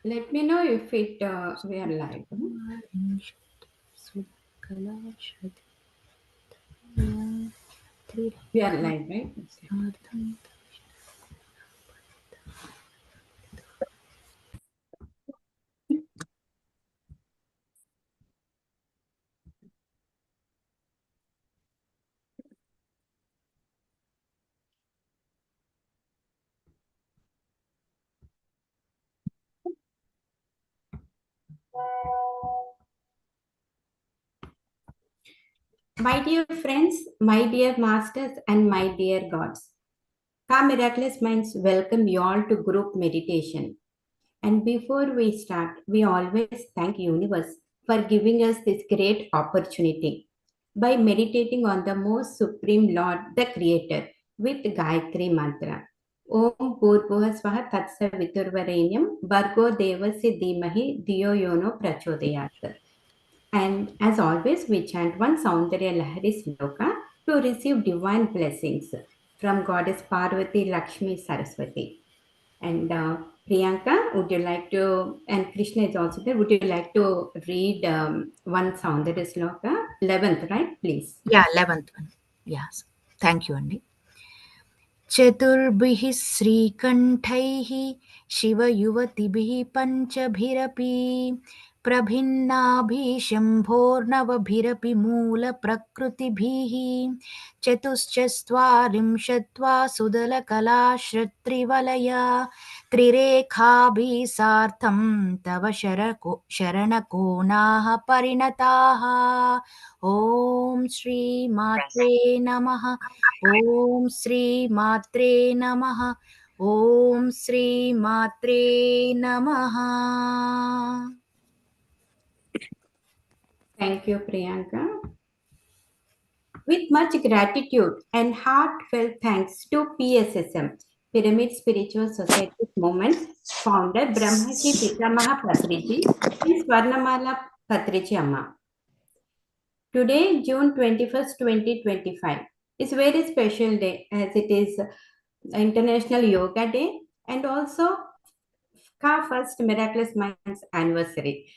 Let me know if we are live. We are live, right? Okay. My dear friends, my dear masters, and my dear gods, KHA Miraculous Minds welcome you all to group meditation. And before we start, we always thank Universe for giving us this great opportunity by meditating on the most supreme Lord, the Creator, with Gayatri Mantra. Om Bhurbhuva Swaha Tatsaviturvarenyam Bhargo Devasya Dhimahi Dhiyo Yono Prachodayat. And as always, we chant one Saundarya Lahari Sloka to receive divine blessings from Goddess Parvati Lakshmi Saraswati. And Priyanka, would you like to, and Krishna is also there, would you like to read one Saundarya Sloka? 11th, right? Please. Yeah, 11th one. Yes. Thank you, Andy. चतुर्भिः श्रीकण्ठैः शिवयुवतिभिः पञ्चभिरपि प्रभिन्नाभिशम्भोर्नवभिरपि मूलप्रकृतिभिः चतुश्चत्वारिंशत्वा सुदलकलाश्रुत्रिवलया त्रिरेखाभिः सार्धं तव शरणकोणाः परिणताः ॐ श्रीमात्रे नमः ॐ श्रीमात्रे नमः ॐ श्रीमात्रे नमः. Thank you, Priyanka. With much gratitude and heartfelt thanks to PSSM, Pyramid Spiritual Society Movement, founder Brahmaji Pitamaha Patriji and Swarnamala Patriji Amma. Today, June 21st, 2025, is a very special day as it is International Yoga Day and also KHA First Miraculous Minds Anniversary.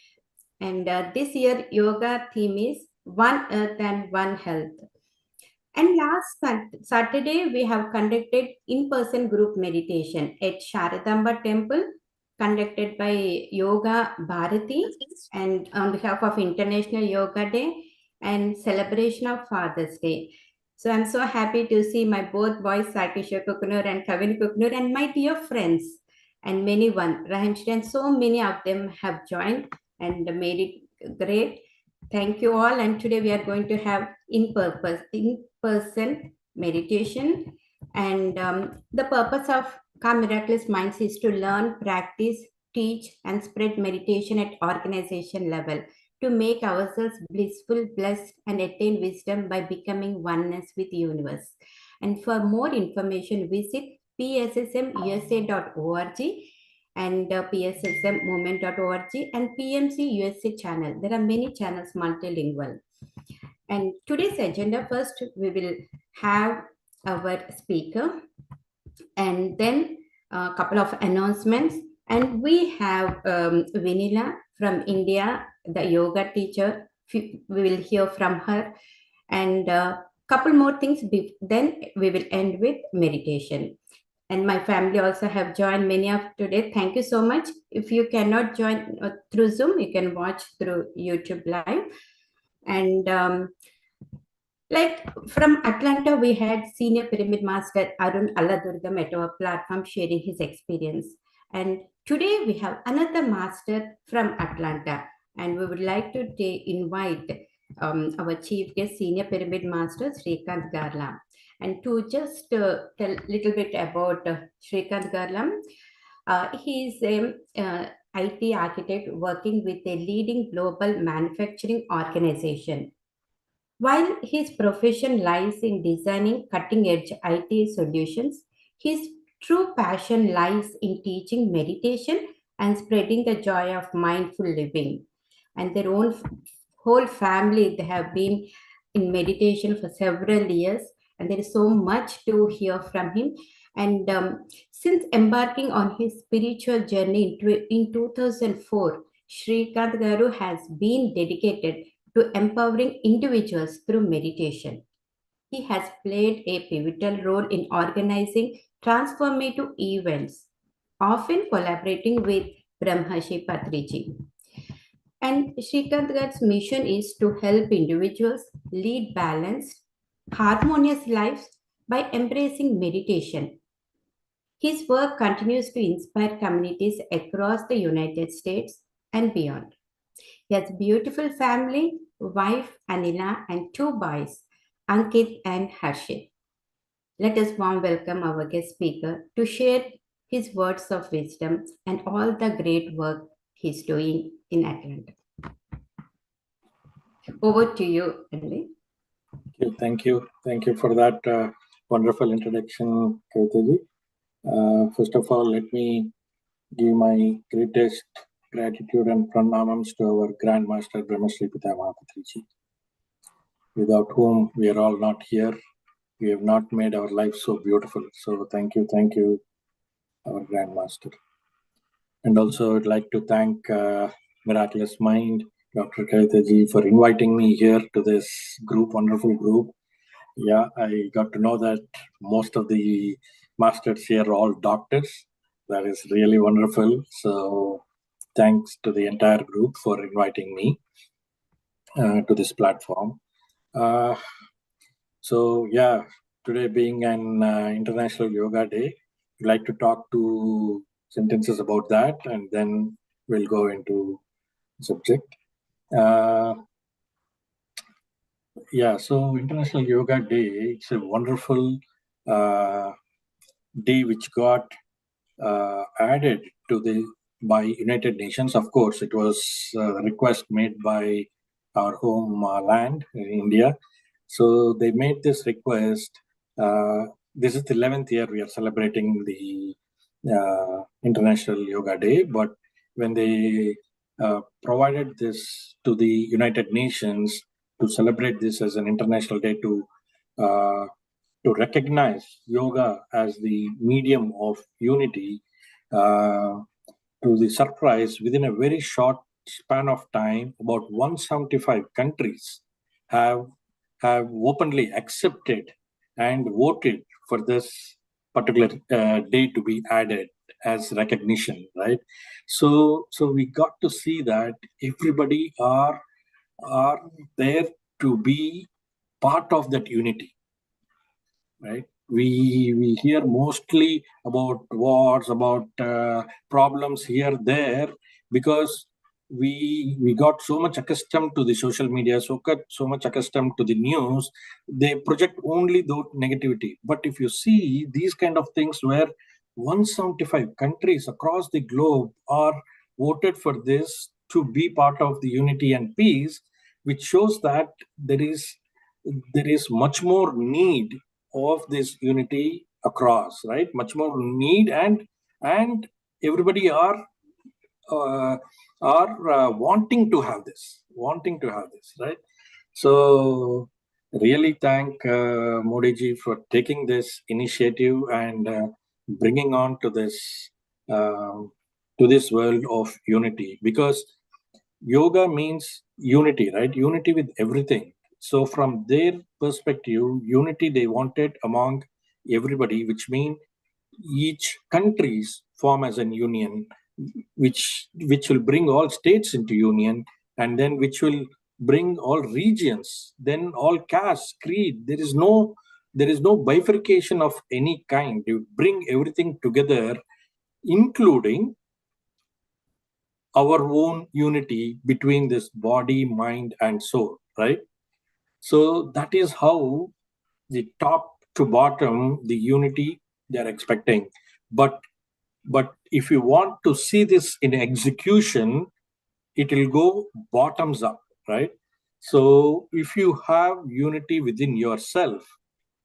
And this year, yoga theme is One Earth and One Health. And last Saturday, we have conducted in-person group meditation at Sharadamba Temple, conducted by Yoga Bharati, and on behalf of International Yoga Day and celebration of Father's Day. So I'm so happy to see my both boys, Sakisha Kukunur and Kavin Kukunur, and my dear friends, and many one, Rahanshi, and so many of them have joined and made it great. Thank you all. And today we are going to have in-person meditation. And the purpose of KHA Miraculous Minds is to learn, practice, teach, and spread meditation at organization level to make ourselves blissful, blessed, and attain wisdom by becoming oneness with the universe. And for more information, visit pssmusa.org and pssmovement.org and PMC USA channel. There are many channels multilingual. And today's agenda, first we will have our speaker and then a couple of announcements. And we have Vinila from India, the yoga teacher. We will hear from her and a couple more things. Then we will end with meditation. And my family also have joined many of today. Thank you so much. If you cannot join through Zoom, you can watch through YouTube Live. And like from Atlanta, we had Senior Pyramid Master Arun Alladurgam at our platform sharing his experience. And today we have another master from Atlanta, and we would like to invite our chief guest, Senior Pyramid Master Sreekanth Garla. And to just tell a little bit about Sreekanth Garla, he is a IT architect working with a leading global manufacturing organization. While his profession lies in designing cutting edge IT solutions, his true passion lies in teaching meditation and spreading the joy of mindful living. And their own whole family, they have been in meditation for several years, and there is so much to hear from him. And since embarking on his spiritual journey in 2004, Sreekanth Garu has been dedicated to empowering individuals through meditation. He has played a pivotal role in organizing transformative events, often collaborating with Brahmashi Patriji. And Srikant Gar's mission is to help individuals lead balanced, harmonious lives by embracing meditation. His work continues to inspire communities across the United States and beyond. He has a beautiful family, wife Anila, and two boys, Ankit and Harshit. Let us warm welcome our guest speaker to share his words of wisdom and all the great work he's doing in Atlanta. Over to you, Anil. Thank you for that wonderful introduction, Kavitaji. First of all, let me give my greatest gratitude and pranamams to our Grandmaster Brahmasri Pitama Patriji, without whom we are all not here. We have not made our life so beautiful. So thank you, our Grandmaster. And also, I'd like to thank Miraculous Mind, Dr. Kavitaji, for inviting me here to this group, wonderful group. Yeah, I got to know that most of the masters here are all doctors. That is really wonderful. So thanks to the entire group for inviting me to this platform. So yeah, today being an International Yoga Day, I'd like to talk two sentences about that, and then we'll go into the subject. Yeah, so International Yoga Day, it's a wonderful day which got added to by United Nations. Of course, it was a request made by our home land in India. So they made this request. This is the 11th year we are celebrating the International Yoga Day, but when they provided this to the United Nations to celebrate this as an international day to recognize yoga as the medium of unity, to the surprise, within a very short span of time, about 175 countries have openly accepted and voted for this particular day to be added as recognition, right? So we got to see that everybody are there to be part of that unity, right? We hear mostly about wars, about problems here there, because we got so much accustomed to the social media, so much accustomed to the news. They project only the negativity. But if you see these kind of things where 175 countries across the globe are voted for this to be part of the unity and peace, which shows that there is much more need of this unity across, right? Much more need, and everybody are wanting to have this, right? So really thank Modi ji for taking this initiative and bringing on to this world of unity, because yoga means unity, right? Unity with everything. So from their perspective, unity they wanted among everybody, which means each countries form as an union, which will bring all states into union, and then which will bring all regions, then all caste, creed. There is no bifurcation of any kind. You bring everything together, including our own unity between this body, mind, and soul, right? So that is how the top to bottom, the unity they're expecting. But if you want to see this in execution, it will go bottoms up, right? So if you have unity within yourself,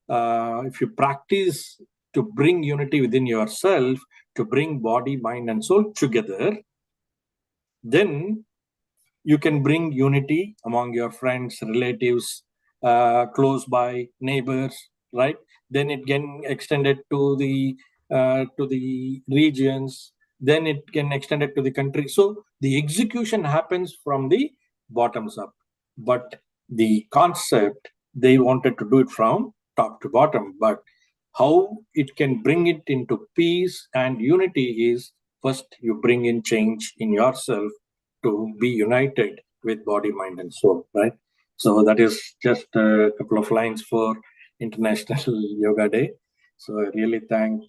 if you practice to bring unity within yourself, to bring body, mind, and soul together, then you can bring unity among your friends, relatives, close by, neighbors, right? Then it can extended to the regions, then it can extend it to the country. So the execution happens from the bottoms up, but the concept, they wanted to do it from top to bottom. But how it can bring it into peace and unity is, first you bring in change in yourself to be united with body, mind, and soul, right? So that is just a couple of lines for International Yoga Day. So I really thank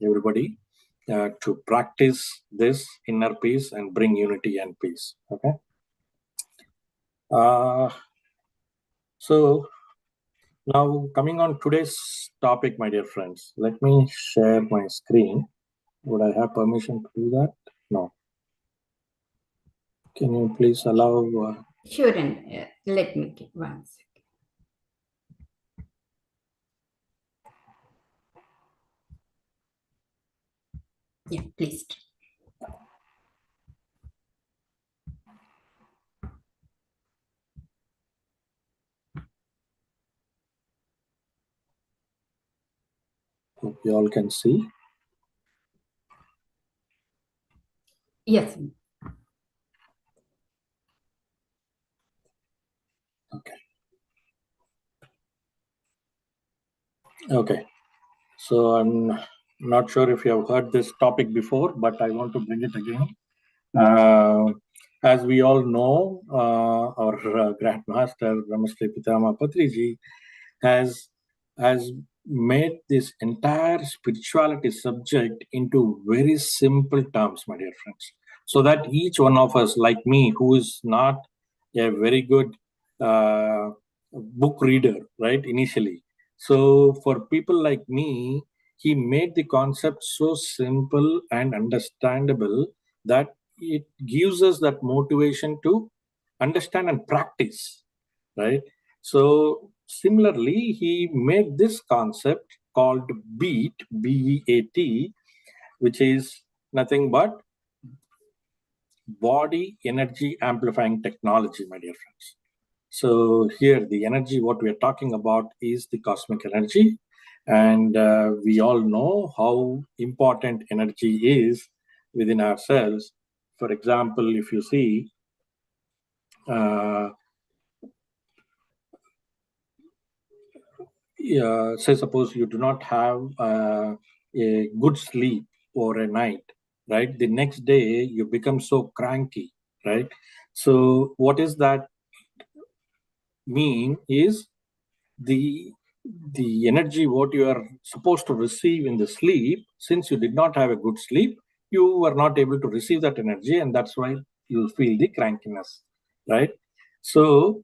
everybody to practice this inner peace and bring unity and peace. Okay. So now coming on today's topic, my dear friends, let me share my screen. Would I have permission to do that? No. Can you please allow? Sure, and let me get one second. Yeah, please. Hope you all can see. Yes. Okay. Okay. So I'm not sure if you have heard this topic before, but I want to bring it again. As we all know, our Grandmaster Brahmastri Pitama Patriji has made this entire spirituality subject into very simple terms, my dear friends, so that each one of us, like me, who is not a very good book reader, right, initially. So for people like me, he made the concept so simple and understandable that it gives us that motivation to understand and practice, right? So similarly, he made this concept called BEAT, BEAT, which is nothing but body energy amplifying technology, my dear friends. So here, the energy, what we are talking about is the cosmic energy. And we all know how important energy is within ourselves. For example, if you see, uh, say suppose you do not have a good sleep for a night, right? The next day you become so cranky, right? So what is that mean is the energy what you are supposed to receive in the sleep, since you did not have a good sleep, you were not able to receive that energy, and that's why you feel the crankiness, right? So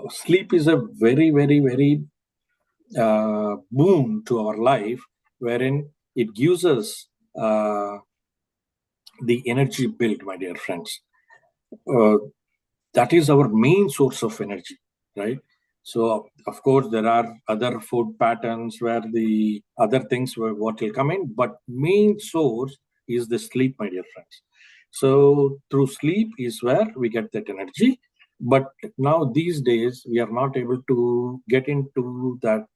sleep is a very, very, very boon to our life, wherein it gives us the energy build, my dear friends. Uh, that is our main source of energy, right? So, of course, there are other food patterns where the other things what will come in, but main source is the sleep, my dear friends. So, through sleep is where we get that energy. But now these days we are not able to get into that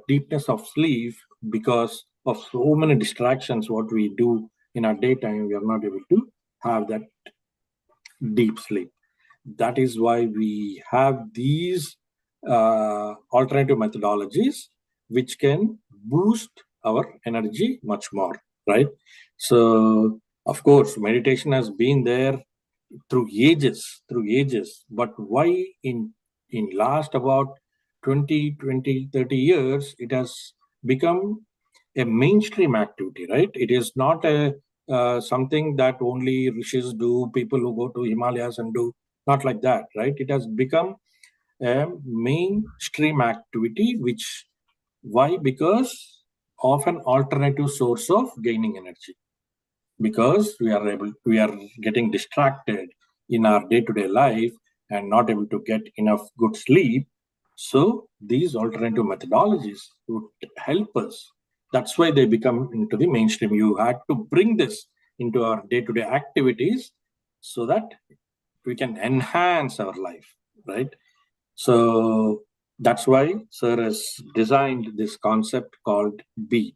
deepness of sleep because of so many distractions what we do in our daytime. We are not able to have that deep sleep. That is why we have these alternative methodologies which can boost our energy much more, right? So of course meditation has been there through ages, but why in last about 20, 20, 30 years it has become a mainstream activity, right? It is not a something that only rishis do, people who go to Himalayas and do, not like that, right? It has become a mainstream activity, which, why? Because of an alternative source of gaining energy, because we are getting distracted in our day-to-day life and not able to get enough good sleep. So these alternative methodologies would help us. That's why they become into the mainstream. You had to bring this into our day-to-day activities so that we can enhance our life, right? So That's why sir has designed this concept called beat.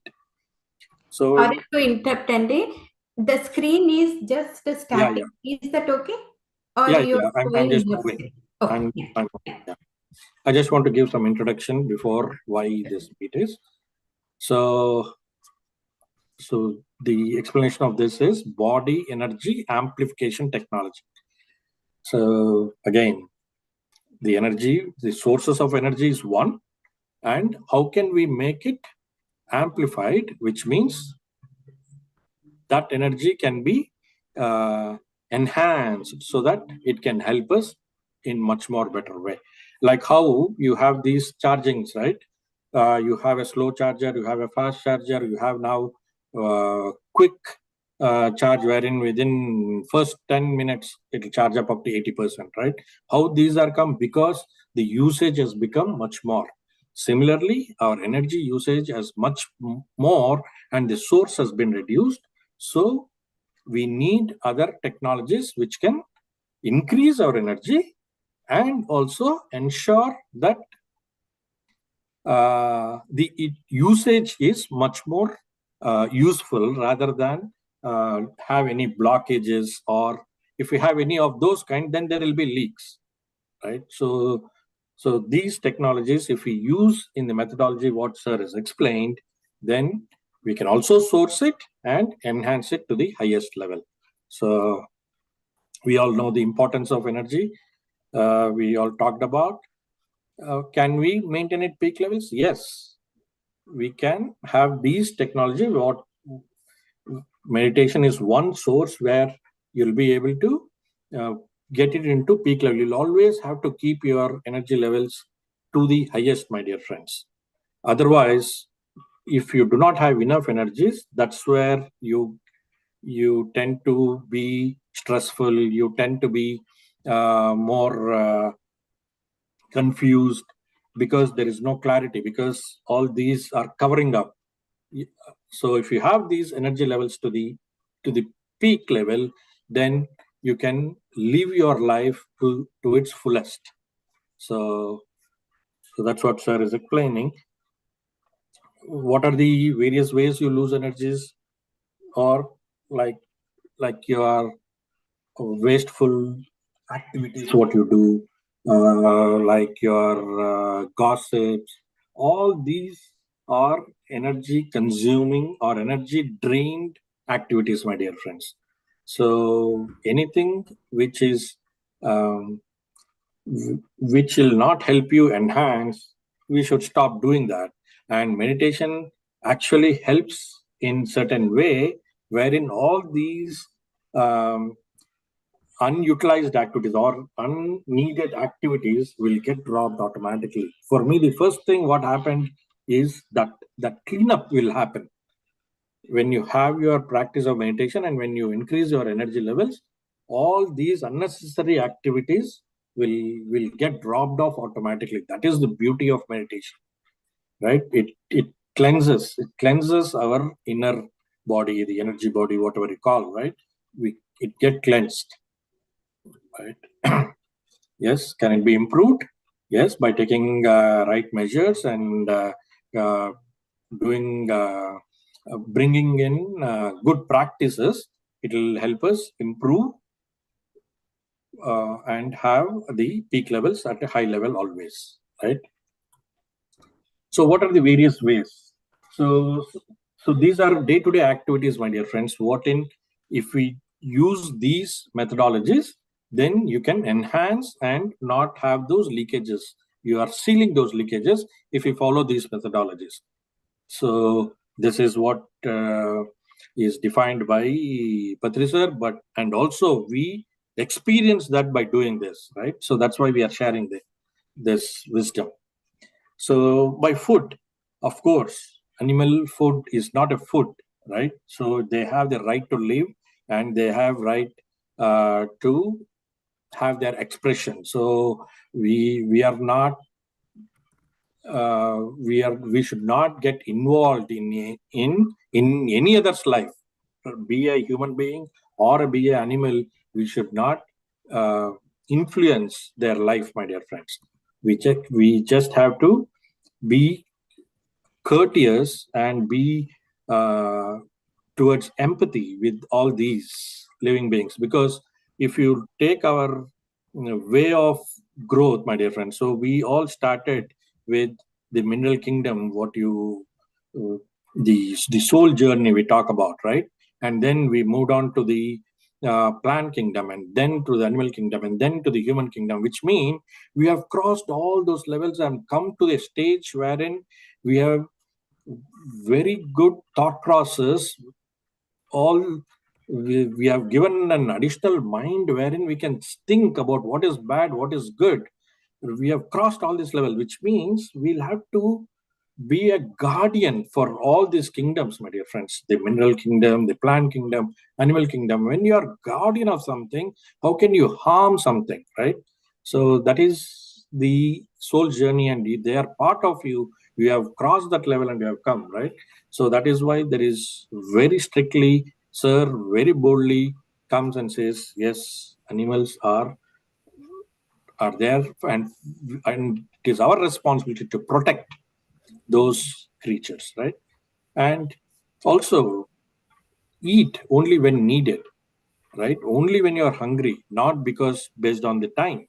So Sorry to interrupt, Andy. The screen is just yeah, static. Is that okay? Or yeah, you're yeah. I'm showing just your moving. screen? Okay. I'm, Yeah. I'm yeah. I just want to give some introduction before why this beat is. So the explanation of this is body energy amplification technology. So again, the energy, the sources of energy is one, and how can we make it amplified, which means that energy can be enhanced so that it can help us in much more better way. Like how you have these chargings, right? You have a slow charger, you have a fast charger, you have now quick charge wherein within first 10 minutes it will charge up to 80%, right? How these are come? Because the usage has become much more. Similarly, our energy usage has much more and the source has been reduced. So we need other technologies which can increase our energy and also ensure that usage is much more useful rather than have any blockages, or if we have any of those kind, then there will be leaks, right? So these technologies, if we use in the methodology what sir has explained, then we can also source it and enhance it to the highest level. So we all know the importance of energy. We all talked about. Can we maintain it peak levels? Yes, we can have these technology. What meditation is one source where you'll be able to uh, get it into peak level. You'll always have to keep your energy levels to the highest, my dear friends. Otherwise, if you do not have enough energies, that's where you tend to be stressful. You tend to be more confused because there is no clarity, because all these are covering up. So if you have these energy levels to the peak level, then you can live your life to its fullest. So that's what sir is explaining. What are the various ways you lose energies, or like your wasteful activities, what you do, like your gossips, all these are energy consuming or energy drained activities, my dear friends. So anything which is which will not help you enhance, we should stop doing that. And meditation actually helps in certain way, wherein all these um, unutilized activities or unneeded activities will get dropped automatically. For me, the first thing what happened is that cleanup will happen when you have your practice of meditation, and when you increase your energy levels, all these unnecessary activities will get dropped off automatically. That is the beauty of meditation, right? It cleanses our inner body, the energy body, whatever you call, right? It get cleansed, right? Yes, can it be improved? Yes, by taking right measures and uh, doing bringing in good practices, it will help us improve and have the peak levels at a high level always, right? So what are the various ways? So these are day-to-day activities, my dear friends. If we use these methodologies, then you can enhance and not have those leakages. You are sealing those leakages if you follow these methodologies. So this is what is defined by Patri sir, and also we experience that by doing this, right? So that's why we are sharing this wisdom. So by food, of course, animal food is not a food, right? So they have the right to live, and they have right to have their expression. So we are not we should not get involved in any other's life, be a human being or be an animal. We should not influence their life, my dear friends. We just have to be courteous and be towards empathy with all these living beings. Because if you take our way of growth, my dear friends, so we all started with the mineral kingdom, what you the soul journey we talk about, right? And then we moved on to the plant kingdom, and then to the animal kingdom, and then to the human kingdom, which means we have crossed all those levels and come to a stage wherein we have very good thought process. All we have given an additional mind wherein we can think about what is bad, what is good. We have crossed all this level, which means we'll have to be a guardian for all these kingdoms, my dear friends. The mineral kingdom, the plant kingdom, animal kingdom. When you are guardian of something, how can you harm something, right? So that is the soul journey, and they are part of you. You have crossed that level and you have come, right? So that is why there is very strictly, sir, very boldly comes and says, yes, animals are there, and it is our responsibility to protect those creatures, right? And also eat only when needed, right? Only when you're hungry, not because based on the time.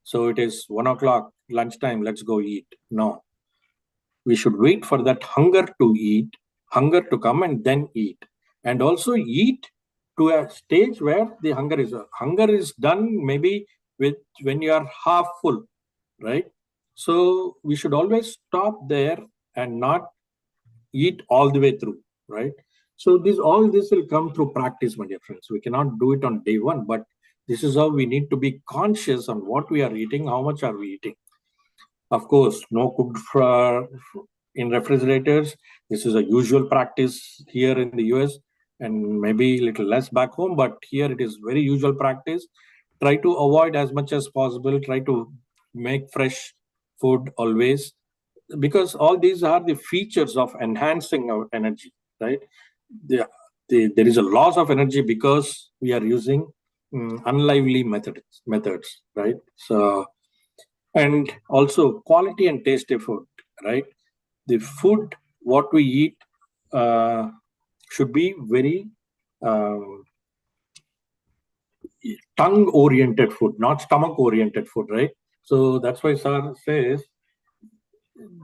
So it is 1 o'clock, lunchtime, let's go eat. No, we should wait for that hunger to eat, hunger to come, and then eat. And also eat to a stage where the hunger is done maybe with when you are half full, right? So we should always stop there and not eat all the way through, right? So all this will come through practice, my dear friends. We cannot do it on day one, but this is how we need to be conscious on what we are eating, how much are we eating. Of course, no cooked in refrigerators. This is a usual practice here in the US and maybe a little less back home, but here it is very usual practice. Try to avoid as much as possible. Try to make fresh food always, because all these are the features of enhancing our energy, right? There is a loss of energy because we are using unlively methods, right? So, and also quality and tasty food, right? The food what we eat should be very um, tongue oriented food, not stomach oriented food, right? So that's why sir says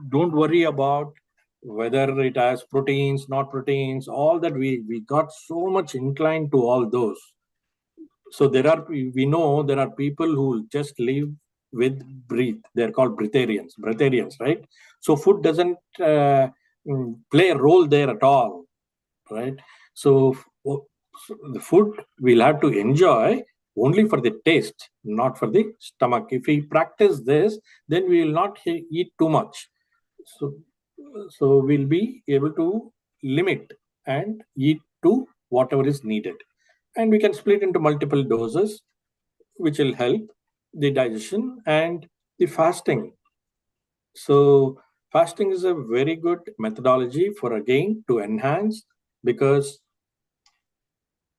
don't worry about whether it has proteins, not proteins, all that. We got so much inclined to all those. So we know there are people who just live with breathe. They're called breatharians, right? So food doesn't play a role there at all, right? So, so the food we'll have to enjoy only for the taste, not for the stomach. If we practice this, then we will not eat too much. So, so we'll be able to limit and eat to whatever is needed. And we can split into multiple doses, which will help the digestion and the fasting. So fasting is a very good methodology for again to enhance, because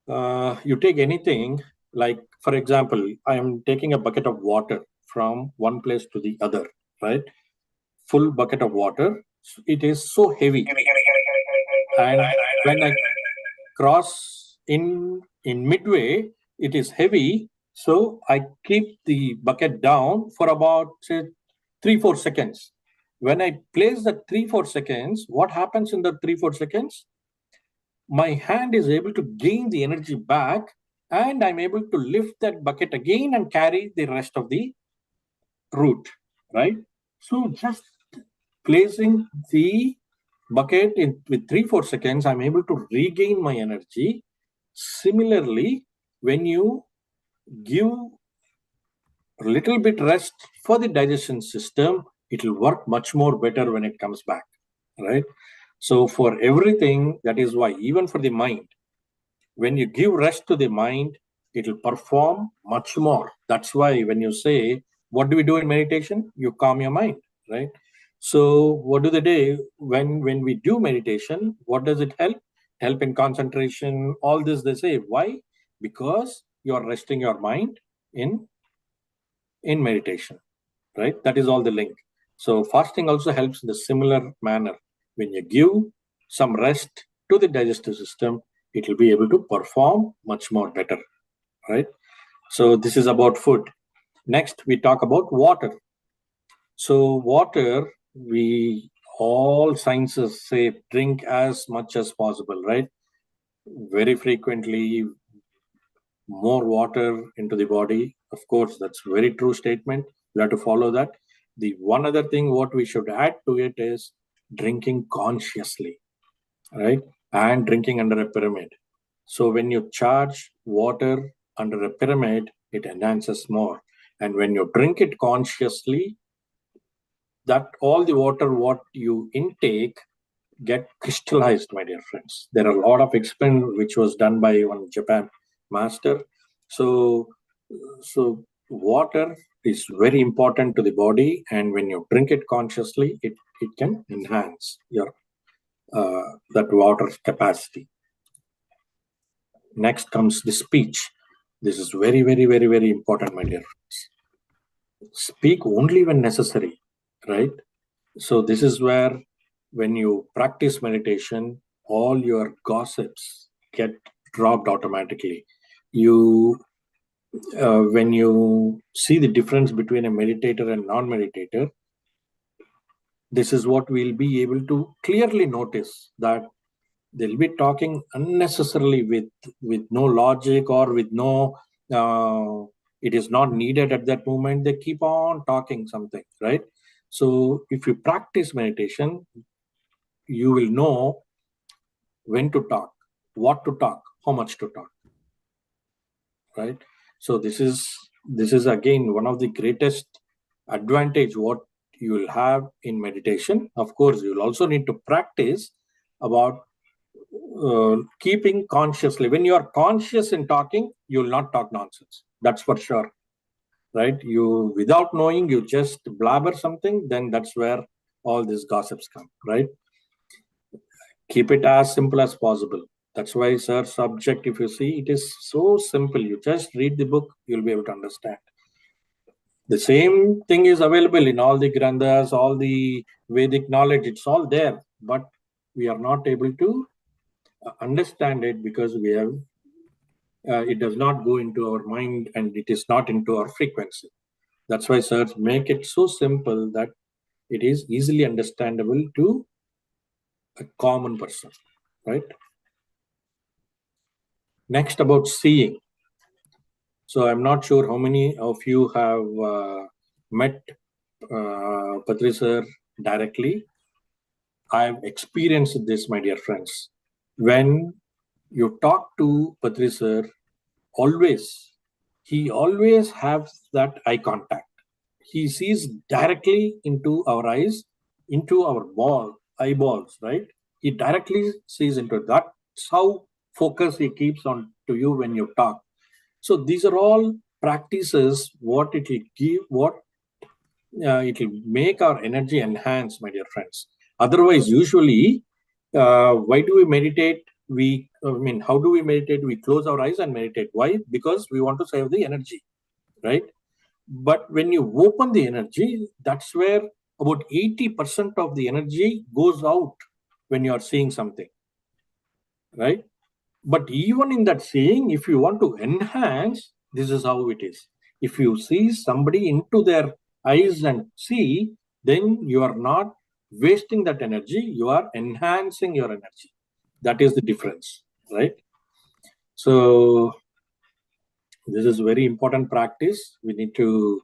you take anything like, for example, I am taking a bucket of water from one place to the other, right? Full bucket of water. It is so heavy, and when I cross in midway, it is heavy. So I keep the bucket down for about say 3-4 seconds. When I place the 3-4 seconds, what happens in the 3-4 seconds? My hand is able to gain the energy back, and I'm able to lift that bucket again and carry the rest of the route, right? So just placing the bucket in with 3-4 seconds, I'm able to regain my energy. Similarly, when you give a little bit rest for the digestion system, it will work much more better when it comes back, right? So for everything, that is why even for the mind, when you give rest to the mind, it will perform much more. That's why when you say, what do we do in meditation? You calm your mind, right? So what do they do when we do meditation? What does it help? Help in concentration, all this they say. Why? Because you are resting your mind in meditation, right? That is all the link. So fasting also helps in the similar manner. When you give some rest to the digestive system, it will be able to perform much more better, right? So this is about food. Next, we talk about water. So water, we all sciences say drink as much as possible, right? Very frequently, more water into the body. Of course, that's very true statement. You have to follow that. The one other thing what we should add to it is drinking consciously, right? And drinking under a pyramid. So when you charge water under a pyramid, it enhances more. And when you drink it consciously, that all the water what you intake get crystallized, my dear friends. There are a lot of experiment which was done by one Japan master. So, so water is very important to the body, and when you drink it consciously, it can enhance your that water capacity. Next comes the speech. This is very, very, very, very important, my dear friends. Speak only when necessary, right? So this is where when you practice meditation, all your gossips get dropped automatically. You when you see the difference between a meditator and non-meditator, this is what we'll be able to clearly notice, that they'll be talking unnecessarily with no logic or with no it is not needed at that moment. They keep on talking something, right? So if you practice meditation, you will know when to talk, what to talk, how much to talk, right? So this is again one of the greatest advantage what you will have in meditation. Of course, you will also need to practice about keeping consciously. When you are conscious in talking, you will not talk nonsense. That's for sure, right? You, without knowing, you just blabber something, then that's where all these gossips come, right? Keep it as simple as possible. That's why search subject, if you see, it is so simple. You just read the book, you'll be able to understand. The same thing is available in all the granthas, all the Vedic knowledge, it's all there, but we are not able to understand it because we have it does not go into our mind and it is not into our frequency. That's why search make it so simple that it is easily understandable to a common person, right? Next, about seeing. So I'm not sure how many of you have met Patri sir directly. I've experienced this, my dear friends. When you talk to Patri sir, he always has that eye contact. He sees directly into our eyes, into our eyeballs, right? He directly sees into that. That's how focus he keeps on to you when you talk. So these are all practices. What it will give, what it will make our energy enhance, my dear friends. Otherwise, usually, why do we meditate? How do we meditate? We close our eyes and meditate. Why? Because we want to save the energy, right? But when you open the energy, that's where about 80% of the energy goes out when you are seeing something, right? But even in that seeing, if you want to enhance, this is how it is. If you see somebody into their eyes and see, then you are not wasting that energy, you are enhancing your energy. That is the difference, right? So this is very important practice. We need to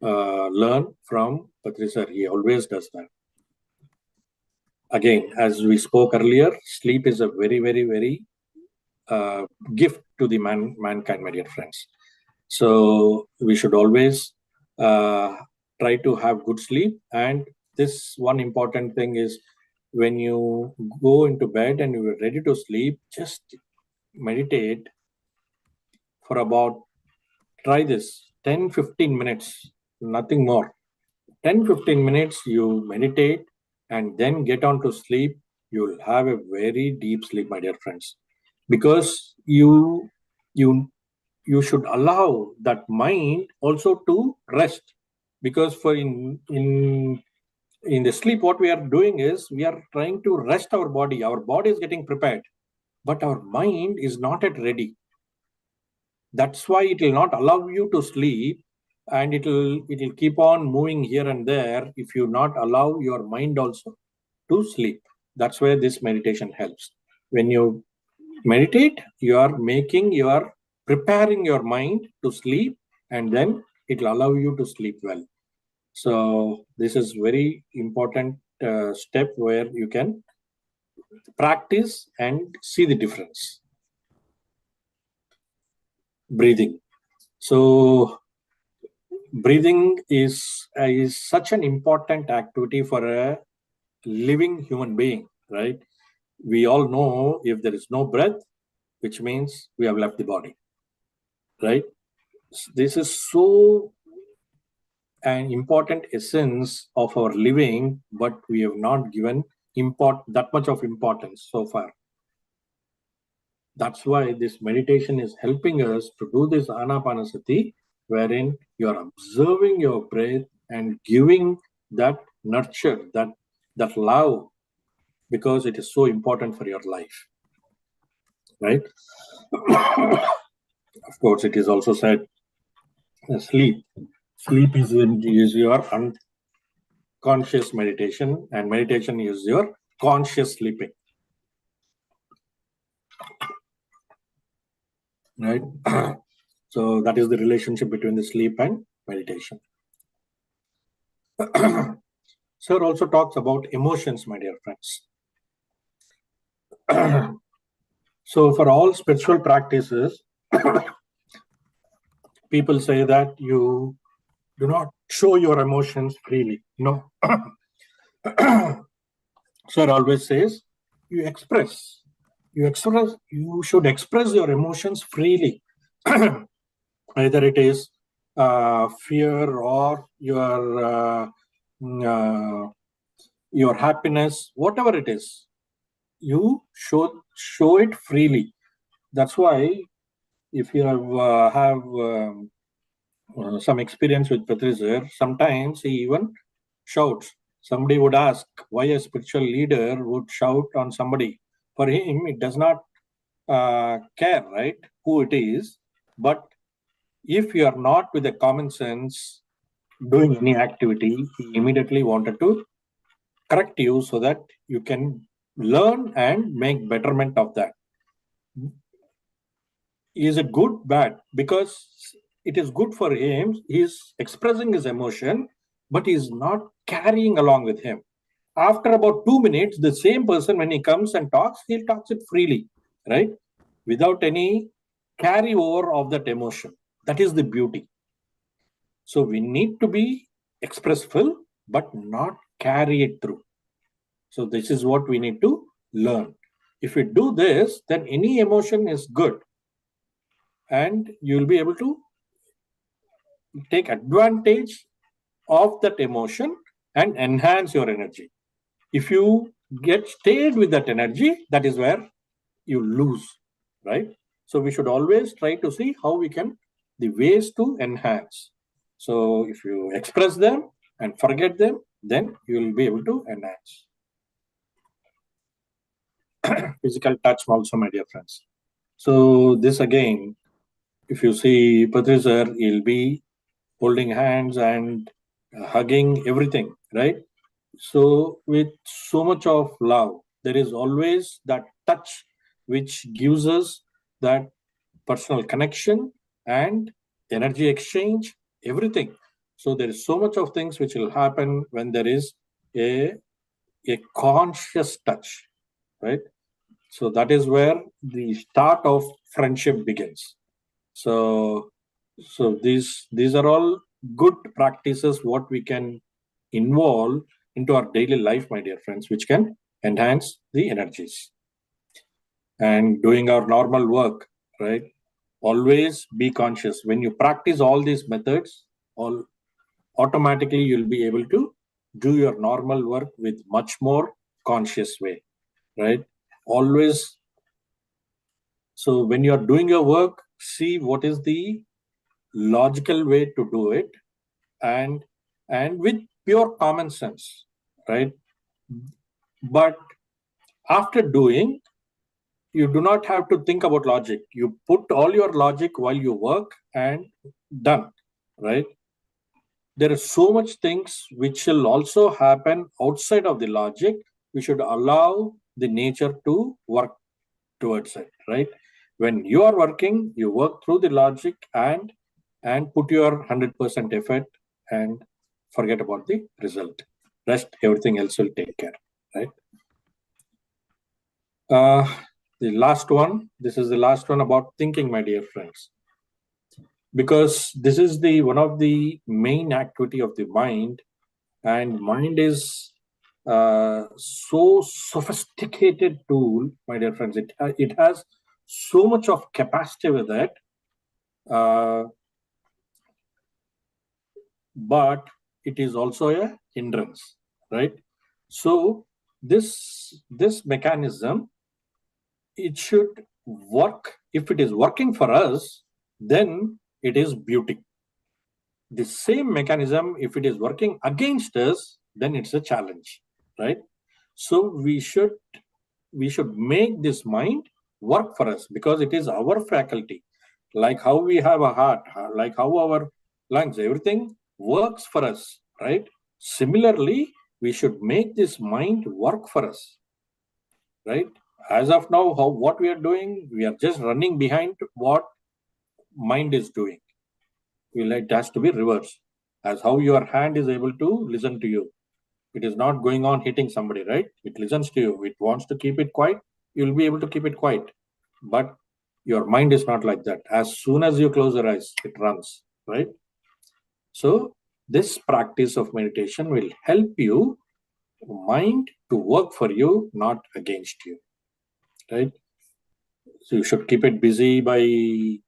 learn from Patri sir. He always does that. Again, as we spoke earlier, sleep is a very, very, very gift to the mankind, my dear friends. So we should always try to have good sleep. And this one important thing is, when you go into bed and you are ready to sleep, just meditate for about, try this, 10-15 minutes, nothing more. 10-15 minutes you meditate and then get on to sleep. You'll have a very deep sleep, my dear friends, because you should allow that mind also to rest. because for in the sleep, what we are doing is we are trying to rest our body. Our body is getting prepared, but our mind is not yet ready. That's why it will not allow you to sleep, and it will keep on moving here and there if you not allow your mind also to sleep. That's where this meditation helps. When you meditate, you are preparing your mind to sleep, and then it will allow you to sleep well. So this is very important step where you can practice and see the difference. Breathing. So breathing is such an important activity for a living human being, right? We all know if there is no breath, which means we have left the body, right? This is so an important essence of our living, but we have not given that much of importance so far. That's why this meditation is helping us to do this anapanasati, wherein you are observing your breath and giving that nurture, that love, because it is so important for your life, right? Of course, it is also said sleep. Sleep is your unconscious meditation, and meditation is your conscious sleeping, right? So that is the relationship between the sleep and meditation. Sir also talks about emotions, my dear friends. So for all spiritual practices, people say that you do not show your emotions freely. No. Sir always says you should express your emotions freely. Either it is fear or your happiness, whatever it is, you show it freely. That's why if you have some experience with Patrizar, sometimes he even shouts. Somebody would ask why a spiritual leader would shout on somebody. For him, it does not care, right, who it is. But if you are not with a common sense doing any activity, he immediately wanted to correct you so that you can learn and make betterment of that. Is it good, bad? Because it is good for him. He's expressing his emotion, but he's not carrying along with him. After about 2 minutes, the same person, when he comes and talks, he talks it freely, right? Without any carryover of that emotion. That is the beauty. So we need to be expressful, but not carry it through. So this is what we need to learn. If we do this, then any emotion is good, and you will be able to take advantage of that emotion and enhance your energy. If you get stayed with that energy, that is where you lose, right? So we should always try to see how we can, the ways to enhance. So if you express them and forget them, then you will be able to enhance. Physical touch also, my dear friends. So this again, if you see Patrizar, he'll be holding hands and hugging everything, right? So with so much of love, there is always that touch which gives us that personal connection and energy exchange, everything. So there is so much of things which will happen when there is a conscious touch, right? So that is where the start of friendship begins. So these are all good practices what we can involve into our daily life, my dear friends, which can enhance the energies. And doing our normal work, right? Always be conscious. When you practice all these methods, automatically you'll be able to do your normal work with much more conscious way, right? Always. So when you are doing your work, see what is the logical way to do it, and and with pure common sense, right? But after doing, you do not have to think about logic. You put all your logic while you work and done, right? There are so much things which will also happen outside of the logic. We should allow the nature to work towards it, right? When you are working, you work through the logic and put your 100% effort and forget about the result. Rest, everything else will take care, right? The last one, this is the last one about thinking, my dear friends, because this is the one of the main activity of the mind, and mind is so sophisticated tool, my dear friends. It has so much of capacity with it, but it is also a hindrance, right? So this mechanism, it should work. If it is working for us, then it is beauty. The same mechanism, if it is working against us, then it's a challenge, right? So we should make this mind work for us, because it is our faculty. Like how we have a heart, like how our lungs, everything works for us, right? Similarly, we should make this mind work for us, right? As of now, what we are doing, we are just running behind what mind is doing. It has to be reversed. As how your hand is able to listen to you, it is not going on hitting somebody, right? It listens to you. It wants to keep it quiet. You'll be able to keep it quiet. But your mind is not like that. As soon as you close your eyes, it runs, right? So this practice of meditation will help you mind to work for you, not against you, right? So you should keep it busy by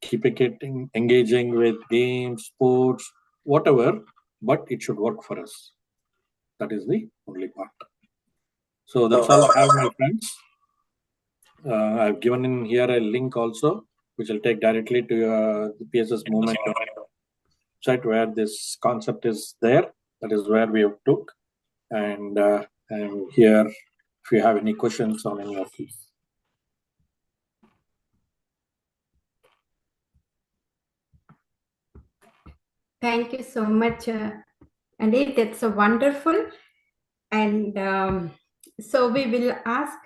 keeping it engaging with games, sports, whatever, but it should work for us. That is the only part. So that's all I have, my friends. I've given in here a link also, which will take directly to the PSS movement website, where this concept is there. That is where we have took. And here, if you have any questions on any of these. Thank you so much, Andy. That's so wonderful. And so we will ask,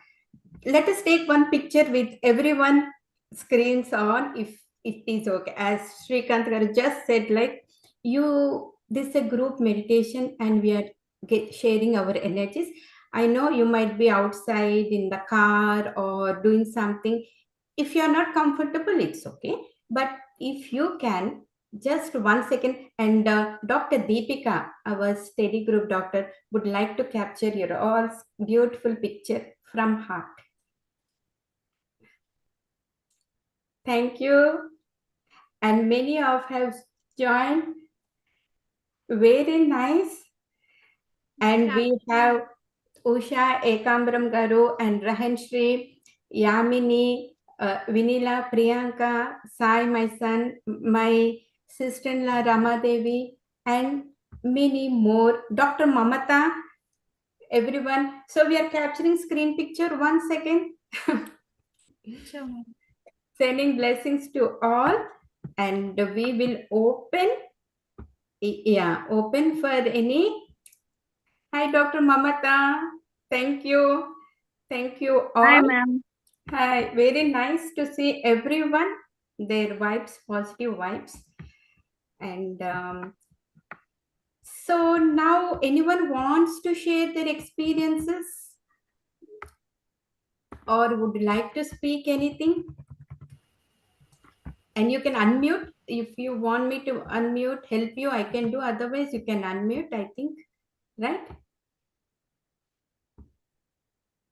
let us take one picture with everyone screens on, if it is okay. As Sreekanth Garla just said, like, this is a group meditation and we are sharing our energies. I know you might be outside in the car or doing something. If you are not comfortable, it's okay. But if you can, just 1 second, and Dr. Deepika, our study group doctor, would like to capture your all beautiful picture from heart. Thank you. And many of have joined. Very nice. And we have Usha Ekambram Garu and Rahan Shri, Yamini, Vinila, Priyanka, Sai, my son, my sister-in-law Rama Devi, and many more. Dr. Mamata, everyone. So we are capturing screen picture. 1 second. Sure. Sending blessings to all, and we will open for any. Hi, Dr. Mamata. Thank you. Thank you all. Hi, ma'am. Hi, very nice to see everyone, their vibes, positive vibes. And so now anyone wants to share their experiences or would like to speak anything? And you can unmute. If you want me to unmute, help you, I can do. Otherwise, you can unmute, I think. Right?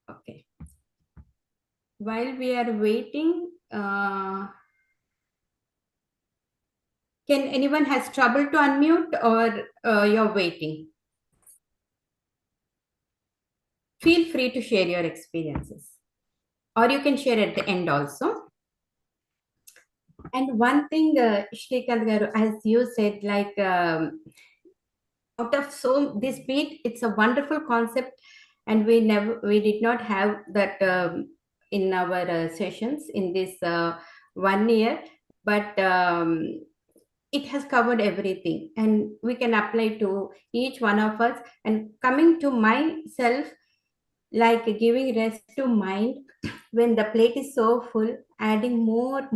Okay. While we are waiting, can anyone has trouble to unmute, or you're waiting? Feel free to share your experiences, or you can share at the end also. And one thing, Sreekanth Garu, as you said, like out of this beat. It's a wonderful concept, and we did not have that in our sessions in this 1 year, but it has covered everything, and we can apply to each one of us. And coming to myself, like giving rest to mind when the plate is so full, adding more,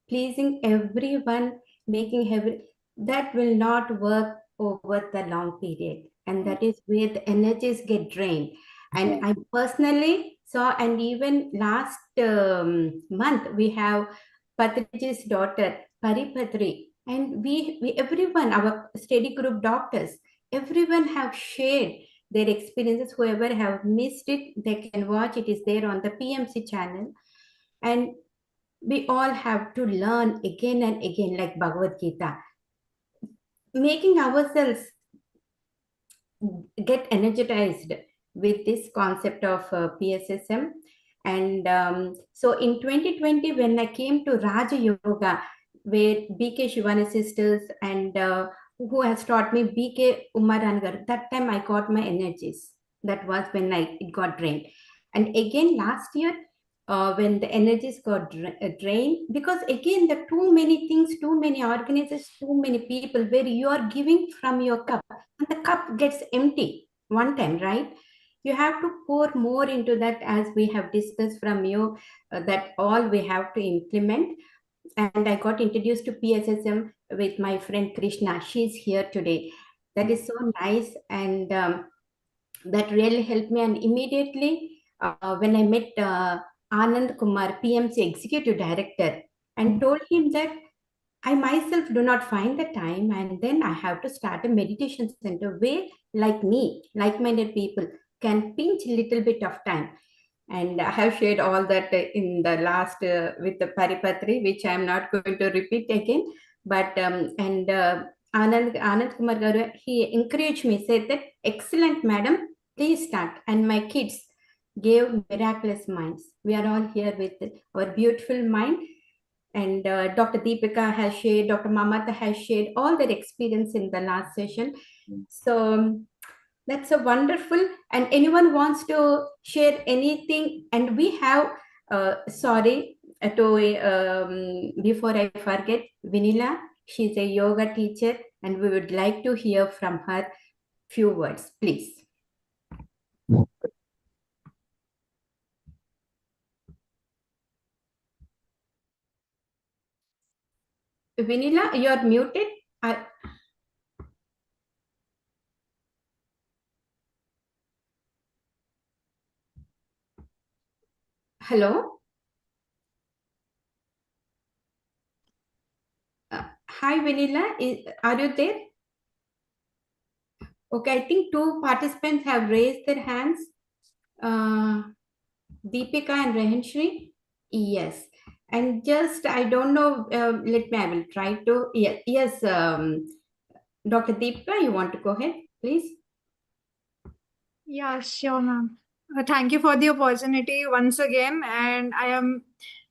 pleasing everyone, making heavy, that will not work over the long period. And that is where the energies get drained. And I personally saw, and even last month, we have Patriji's daughter, Paripatri, and we everyone, our study group doctors, everyone have shared their experiences. Whoever have missed it, they can watch. It is there on the PMC channel. And we all have to learn again and again, like Bhagavad Gita, making ourselves get energized with this concept of PSSM. And so in 2020, when I came to Raja Yoga, where BK Shivani sisters and who has taught me BK Umarangar, that time I got my energies. That was when it got drained. And again last year, when the energies got drained, because again the too many things, too many organizations, too many people, where you are giving from your cup and the cup gets empty one time, right? You have to pour more into that, as we have discussed from you, that all we have to implement. And I got introduced to PSSM with my friend Krishna. She's here today. That is so nice, and that really helped me. And immediately, when I met Anand Kumar, PMC Executive Director, and told him that I myself do not find the time, and then I have to start a meditation center where, like me, like-minded people can pinch a little bit of time. And I have shared all that in the last with the Paripatri, which I am not going to repeat again. But and Anand Kumar Garu, he encouraged me, said that excellent, madam, please start. And my kids gave miraculous minds. We are all here with our beautiful mind, and Dr. Deepika has shared, Dr. Mamata has shared all their experience in the last session. So that's a wonderful. And anyone wants to share anything? And we have, sorry, before I forget, Vinila, she's a yoga teacher, and we would like to hear from her few words, please. Vinila, you're muted. Hello. Hi, Vanilla. Are you there? Okay, I think two participants have raised their hands. Deepika and Rehanshri. Yes. And just, I don't know, I will try to. Yes, Dr. Deepika, you want to go ahead, please? Yeah, sure, ma'am. Thank you for the opportunity once again. And I am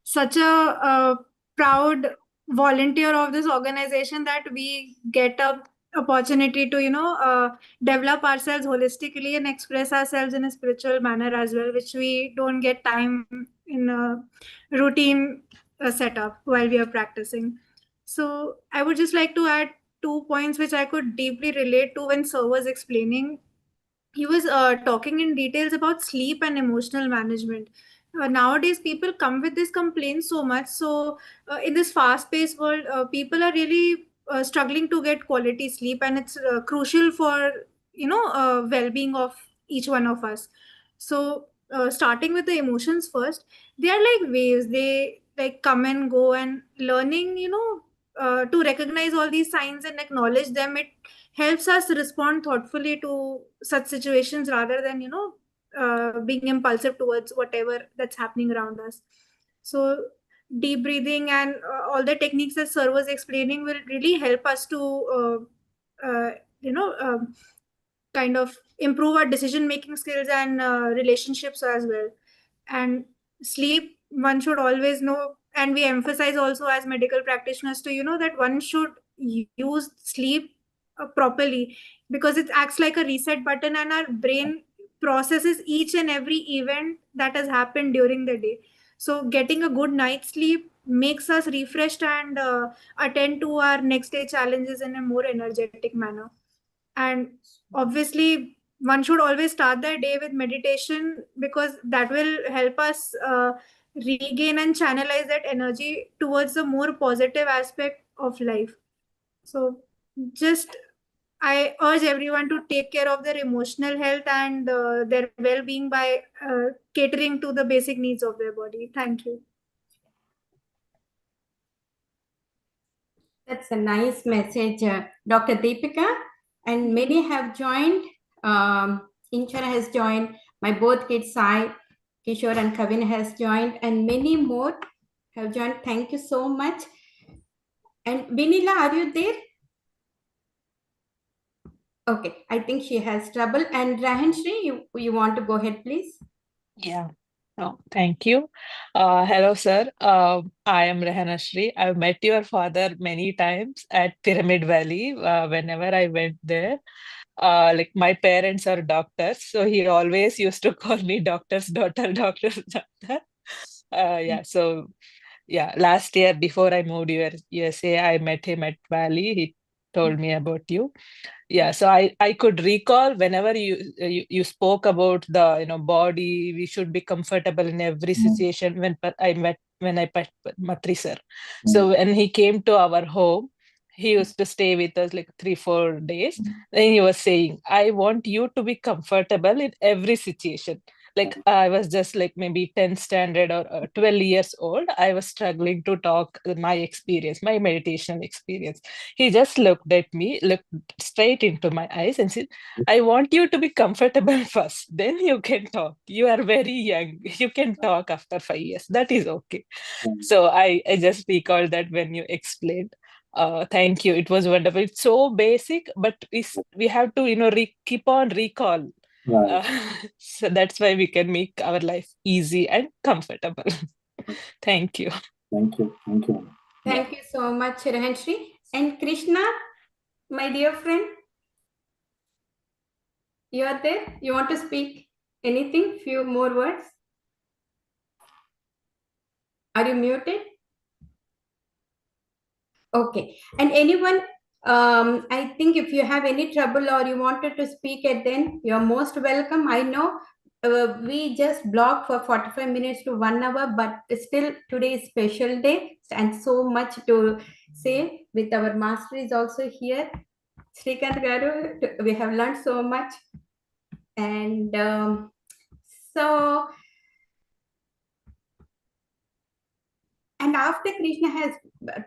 such a proud volunteer of this organization that we get a opportunity to, develop ourselves holistically and express ourselves in a spiritual manner as well, which we don't get time in a routine setup while we are practicing. So I would just like to add 2 points which I could deeply relate to when Sir was explaining. He was talking in details about sleep and emotional management. Nowadays people come with this complaint so much. So in this fast paced world, people are really struggling to get quality sleep, and it's crucial for well being of each one of us. So starting with the emotions first, they are like waves. They like come and go, and learning to recognize all these signs and acknowledge them, it helps us respond thoughtfully to such situations rather than being impulsive towards whatever that's happening around us. So deep breathing and all the techniques that Sir was explaining will really help us to you know kind of improve our decision making skills and relationships as well. And sleep, one should always know, and we emphasize also as medical practitioners to that one should use sleep properly, because it acts like a reset button and our brain processes each and every event that has happened during the day. So getting a good night's sleep makes us refreshed and attend to our next day challenges in a more energetic manner. And obviously one should always start their day with meditation, because that will help us regain and channelize that energy towards a more positive aspect of life. So just I urge everyone to take care of their emotional health and their well-being by catering to the basic needs of their body. Thank you. That's a nice message, Dr. Deepika. And many have joined. Inchara has joined. My both kids, Sai, Kishore, and Kavin has joined, and many more have joined. Thank you so much. And Vinila, are you there? Okay, I think she has trouble. And Rahanshri, you want to go ahead, please? Yeah. Oh, thank you. Hello, sir. I am Rehana Shri. I've met your father many times at Pyramid Valley whenever I went there. Like my parents are doctors, so he always used to call me doctor's daughter, doctor's daughter. Yeah, so yeah, last year before I moved to USA, I met him at Valley. He told me about you. Yeah, so I could recall whenever you spoke about the body, we should be comfortable in every situation. When I met Matri sir, so when he came to our home, he used to stay with us like 3-4 days. Then he was saying, I want you to be comfortable in every situation. Like I was just like maybe 10th standard or 12 years old. I was struggling to talk my experience, my meditation experience. He just looked at me, looked straight into my eyes and said, I want you to be comfortable first. Then you can talk. You are very young. You can talk after 5 years. That is okay. So I just recalled that when you explained. Thank you. It was wonderful. It's so basic, but we have to, keep on recall. Right. So that's why we can make our life easy and comfortable. Thank you. Thank you. Thank you. Thank you so much, Rahanshri. And Krishna, my dear friend, you are there? You want to speak anything? Few more words? Are you muted? Okay. And anyone, I think if you have any trouble or you wanted to speak at then, you're most welcome. I know we just blocked for 45 minutes to 1 hour, but still today is special day and so much to say. With our master is also here. Sreekanth Garu, we have learned so much. And so, and after Krishna has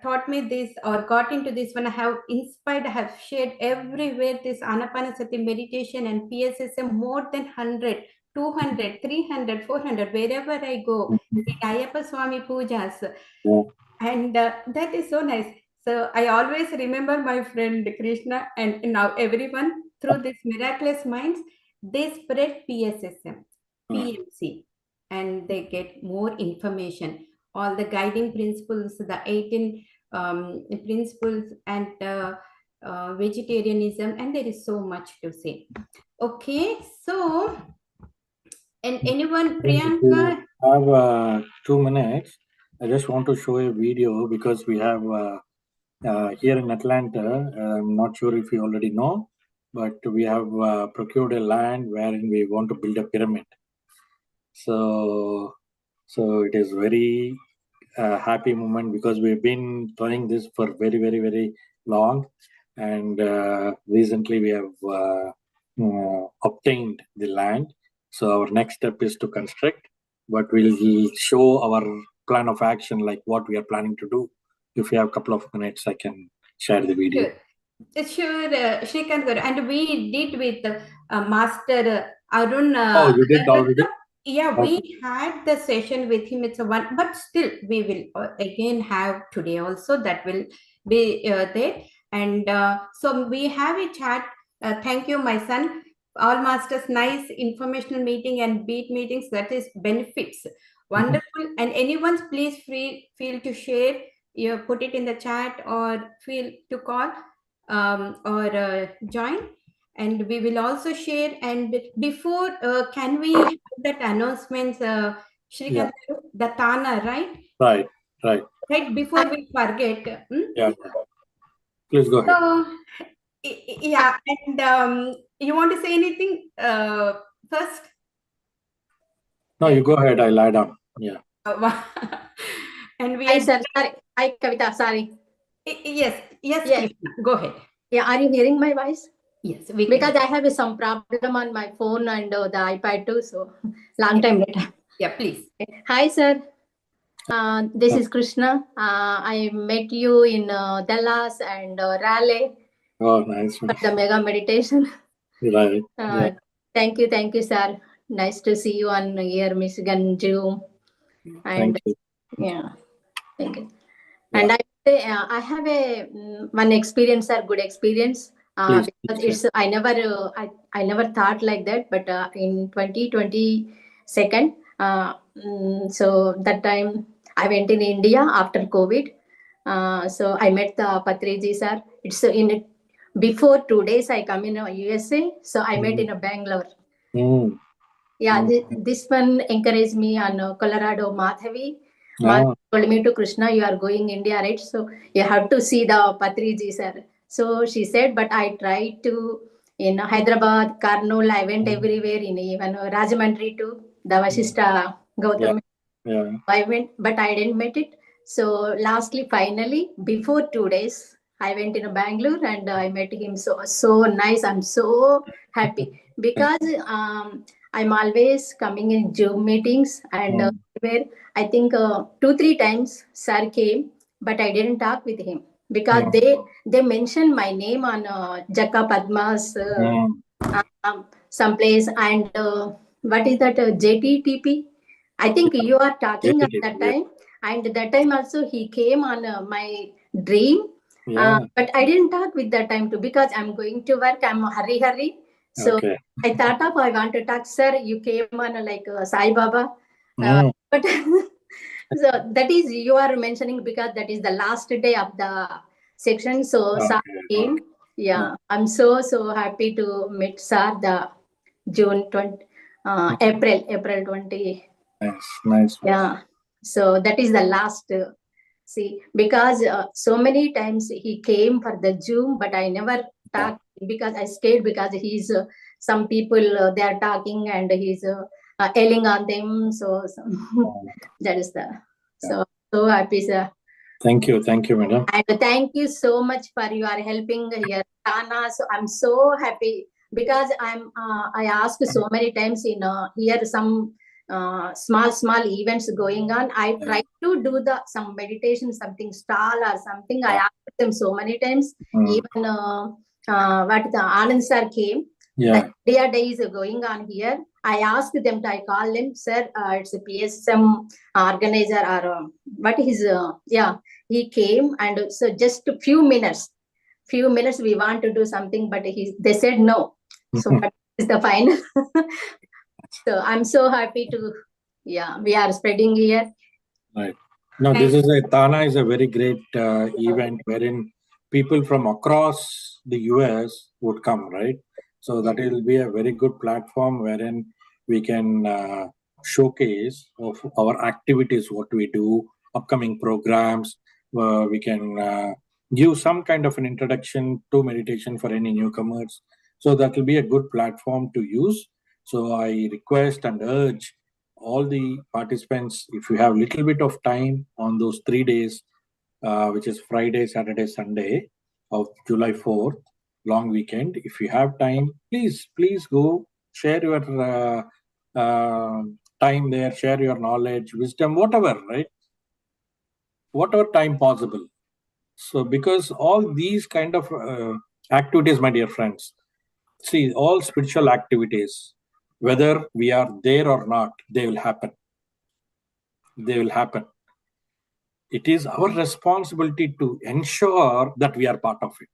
taught me this or got into this, when I have inspired, I have shared everywhere this Anapanasati meditation and PSSM more than 100, 200, 300, 400, wherever I go, the Ayappa Swami pujas. Yeah. And that is so nice. So I always remember my friend Krishna, and now everyone through this miraculous minds, they spread PSSM, PMC, and they get more information. All the guiding principles, the 18 principles, and vegetarianism, and there is so much to say. Okay, so, and anyone, Priyanka? I have 2 minutes. I just want to show a video because we have here in Atlanta. I'm not sure if you already know, but we have procured a land wherein we want to build a pyramid. So it is very happy moment because we've been trying this for very, very, very long, and recently we have obtained the land. So our next step is to construct, but we'll show our plan of action, like what we are planning to do. If you have a couple of minutes, I can share the video. Sure, Sreekanth Garu. And we did with Master Arun. Oh, you did already? Yeah, Okay. we had the session with him. It's a one, but still we will again have today also. That will be there. And so we have a chat. Thank you, my son. All masters, nice informational meeting and beat meetings. That is benefits. Wonderful. And anyone's please feel to share. You put it in the chat or feel to call. or join, and we will also share. And before, can we have that announcements, Sreekanth, the Tana, right? Right. Right before we forget. Yeah. Please go ahead. So, yeah, and you want to say anything first? No, you go ahead. I'll add on. Yeah. And we Hi, are sir. Sorry. Hi, Kavita. Sorry. yes, Yes. Krishna, go ahead. Yeah, are you hearing my voice? Yes, we Because can. I have some problem on my phone and the iPad too. So long time later. Yeah, please. Hi, sir. This is Krishna. I met you in Dallas and Raleigh Oh, nice. for the mega meditation. Right. Yeah. Thank you, sir. Nice to see you on here, Michigan Zoom. And Thank you. yeah, thank you. Yeah. And I have a one experience or good experience Please, because please it's I never thought like that, but in 2022, so that time I went in India after COVID. So I met the Patriji sir. It's in before 2 days I come in USA. So I met in Bangalore. Mm. Yeah, Mm. this one encouraged me on Colorado Madhavi. Ah. Told me to Krishna, you are going India, right? So you have to see the Patriji sir. So she said, but I tried to in Hyderabad, Karnool, I went everywhere in even Rajamandri to the Vasishta Gautam. Yeah. I went, but I didn't met it. So lastly, finally, before 2 days, I went in Bangalore and I met him. So nice. I'm so happy because I'm always coming in Zoom meetings and where I think 2-3 times sir came, but I didn't talk with him because they mentioned my name on Jaka Padma's someplace and what is that JTTP? I think you are talking at that time, and that time also he came on my dream. But I didn't talk with that time too because I'm going to work. I'm hurry. So I thought of I want to talk, sir. You came on like Sai Baba, but so that is you are mentioning because that is the last day of the section. So sir came. Yeah, I'm so happy to meet sir the June 20. April 20. Nice. Yeah. So that is the last. See, because so many times he came for the Zoom, but I never talked because I stayed because he's some people they are talking and he's yelling on them. So that is the so happy, sir. Thank you, madam. And thank you so much for your helping here, Tana. So I'm so happy because I asked so many times in here some small events going on. I try to do some meditation, something stall or something. I asked them so many times. Even what the Anand sir came. The India Day is going on here. I asked them, I call them, sir, it's a PSM organizer or what is, he came and so just a few minutes we want to do something, but they said no. So what is the final? So I'm so happy to, we are spreading here. Right. No, Tana is a very great event wherein people from across the US would come, right? So that will be a very good platform wherein we can showcase of our activities, what we do, upcoming programs. We can give some kind of an introduction to meditation for any newcomers. So that will be a good platform to use. So I request and urge all the participants, if you have little bit of time on those 3 days, which is Friday, Saturday, Sunday of July 4th, long weekend, if you have time, please go share your time there, share your knowledge, wisdom, whatever, right? Whatever time possible. So because all these kind of activities, my dear friends, see, all spiritual activities, whether we are there or not, they will happen. It is our responsibility to ensure that we are part of it,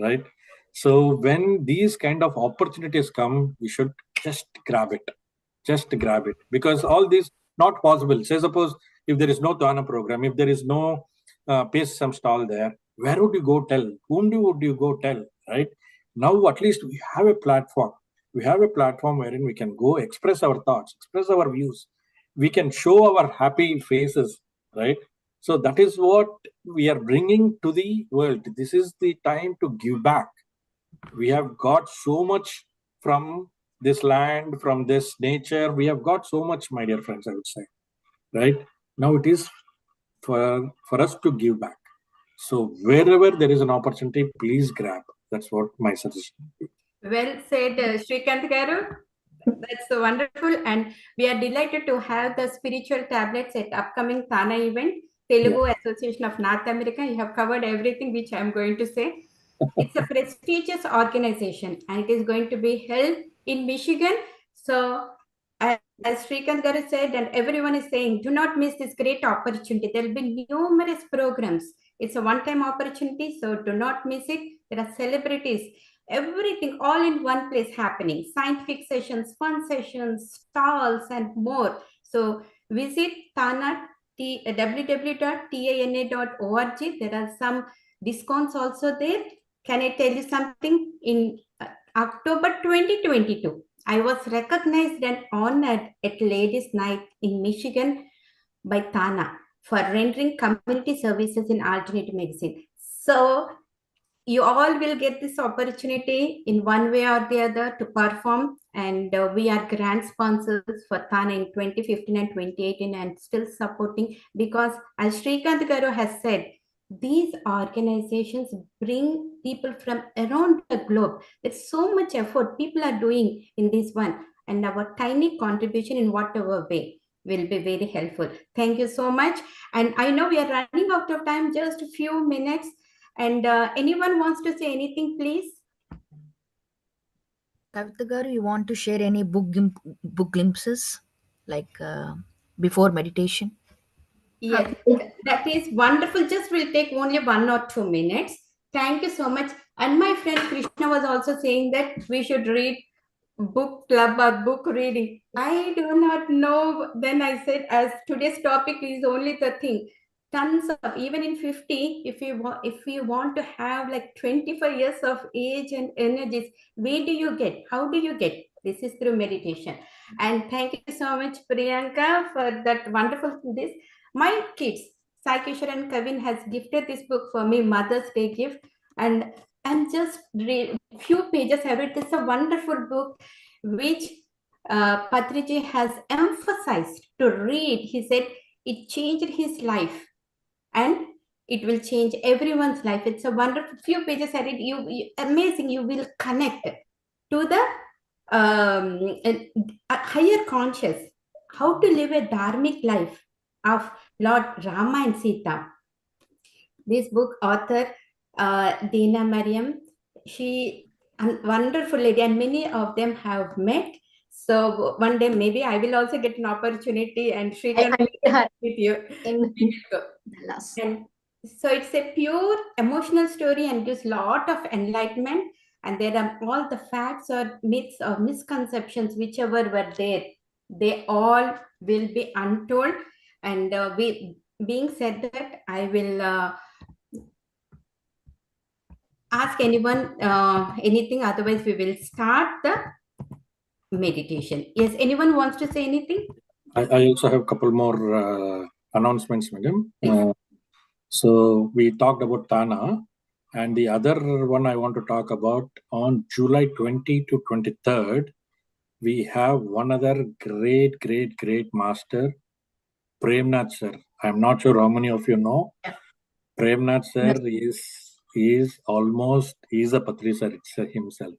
right? So when these kind of opportunities come, we should just grab it, because all these not possible. Say suppose if there is no Dana program, if there is no PSM stall there, where would you go tell? Whom would you go tell, right? Now, at least we have a platform. We have a platform wherein we can go express our thoughts, express our views. We can show our happy faces, right? So that is what we are bringing to the world. This is the time to give back. We have got so much from this land, from this nature. We have got so much, my dear friends, I would say, right? Now it is for us to give back. So wherever there is an opportunity, please grab. That's what my suggestion. Well said, Sreekanth Garu. That's so wonderful, and we are delighted to have the spiritual tablets at upcoming Thana event, Telugu Association of North America. You have covered everything which I am going to say. It's a prestigious organization, and it is going to be held in Michigan. So, as Sreekanth Garu said, and everyone is saying, do not miss this great opportunity. There will be numerous programs. It's a one-time opportunity, so do not miss it. There are celebrities, everything all in one place happening. Scientific sessions, fun sessions, stalls, and more. So visit Tana, www.tana.org. There are some discounts also there. Can I tell you something? In October 2022, I was recognized and honored at Ladies' Night in Michigan by Tana for rendering community services in alternative medicine. So you all will get this opportunity in one way or the other to perform, and we are grant sponsors for Thana in 2015 and 2018 and still supporting, because as Sreekanth Garu has said, these organizations bring people from around the globe. There's so much effort people are doing in this one, and our tiny contribution in whatever way will be very helpful. Thank you so much. And I know we are running out of time, just a few minutes. And anyone wants to say anything, please? Kavita Garu, you want to share any book glimpses, like before meditation? Yes, that is wonderful. Just will take only 1 or 2 minutes. Thank you so much. And my friend Krishna was also saying that we should read book club or book reading. I do not know. Then I said, as today's topic is only the thing, tons of, even in 50, if you want to have like 25 years of age and energies, where do you get? How do you get? This is through meditation. And thank you so much, Priyanka, for that wonderful this. My kids, Sai Kishore and Kavin, has gifted this book for me, Mother's Day gift, and just read few pages. I read. It's a wonderful book which Patriji has emphasized to read. He said it changed his life, and it will change everyone's life. It's a wonderful few pages. I read. You amazing. You will connect to the a higher conscious, how to live a dharmic life of Lord Rama and Sita. This book author, Dina Mariam, she a wonderful lady, and many of them have met. So one day maybe I will also get an opportunity, and she can meet with you. In Dallas. And so it's a pure emotional story and gives lot of enlightenment. And there are all the facts or myths or misconceptions, whichever were there, they all will be untold. And being said that, I will ask anyone anything. Otherwise, we will start the meditation. Yes, anyone wants to say anything? I also have a couple more announcements, madam. So we talked about Tana, and the other one I want to talk about, on July 20 to 23rd, we have one other great master, Premnath sir. I'm not sure how many of you know. Premnath sir is a Patri sir himself.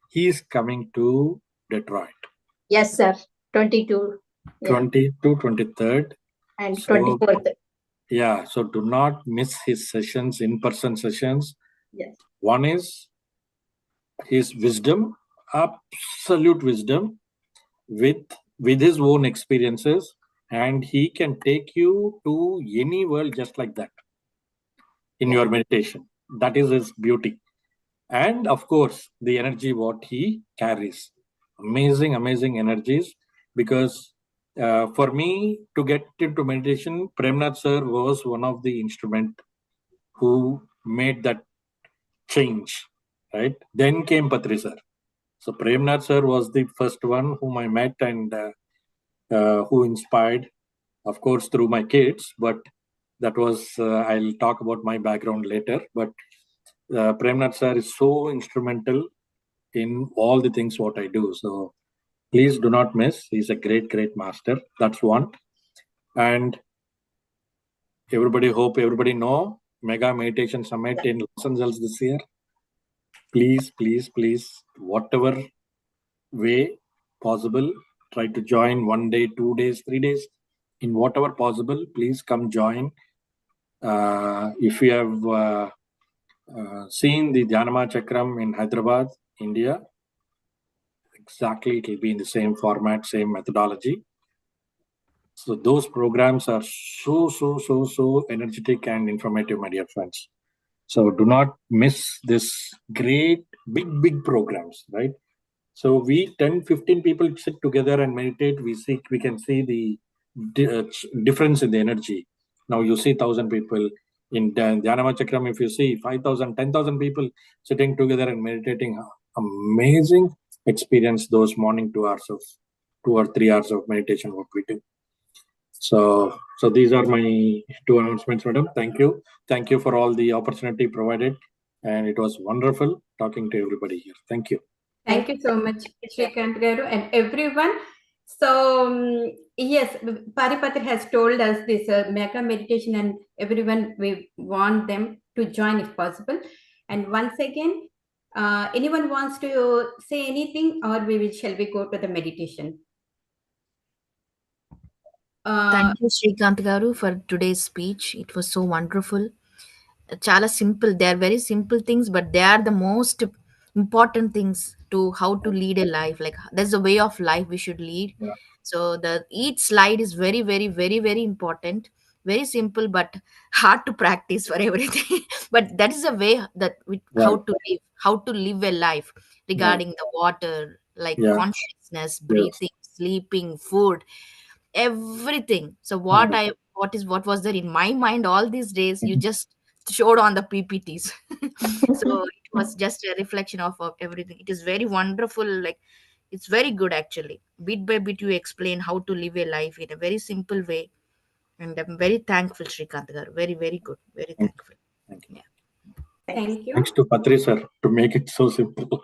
He is coming to Detroit. Yes, sir. 22. 20 to 23rd. And 24th. Yeah, so do not miss his sessions, in-person sessions. Yes. One is his wisdom, absolute wisdom, with his own experiences, and he can take you to any world just like that in your meditation. That is his beauty. And of course, the energy what he carries. Amazing energies, because for me to get into meditation, Premnath sir was one of the instrument who made that change, right? Then came Patri sir. So Premnath sir was the first one whom I met and who inspired, of course, through my kids. But that was, I'll talk about my background later. But Premnath sir is so instrumental in all the things what I do. So please do not miss. He's a great, great master. That's one. And everybody know Mega Meditation Summit in Los Angeles this year. Please, please, please, whatever way possible, try to join 1 day, 2 days, 3 days, in whatever possible. Please come join. If you have seen the Dhyanama Chakram in Hyderabad, India, exactly it will be in the same format, same methodology. So those programs are so energetic and informative, my dear friends. So do not miss this great, big programs, right? So we 10-15 people sit together and meditate. We can see the difference in the energy. Now you see 1,000 people in Dhyanama Chakram. If you see 5,000, 10,000 people sitting together and meditating, amazing experience those morning 2 hours of 2 or 3 hours of meditation what we do. So these are my 2 announcements, madam. Thank you for all the opportunity provided, and it was wonderful talking to everybody here. Thank you. Thank you so much, Sreekanth Garu, and everyone. So yes, Paripatri has told us this mega meditation, and everyone, we want them to join if possible. And once again, anyone wants to say anything, or shall we go to the meditation? Thank you, Sreekanth Garu, for today's speech. It was so wonderful. Chala simple. They are very simple things, but they are the most important things to how to lead a life. Like there's a way of life we should lead. Yeah. So the each slide is very important. Very simple, but hard to practice for everything. But that is a way that how to live a life regarding the water, like consciousness, breathing, sleeping, food, everything. So what was there in my mind all these days, you just showed on the ppts. So it was just a reflection of everything. It is very wonderful, like it's very good actually. Bit by bit you explain how to live a life in a very simple way, and I'm very thankful, Sreekanth garu. Very good, very thankful. Thank you. Yeah. Thank you. Thanks to Patri sir to make it so simple.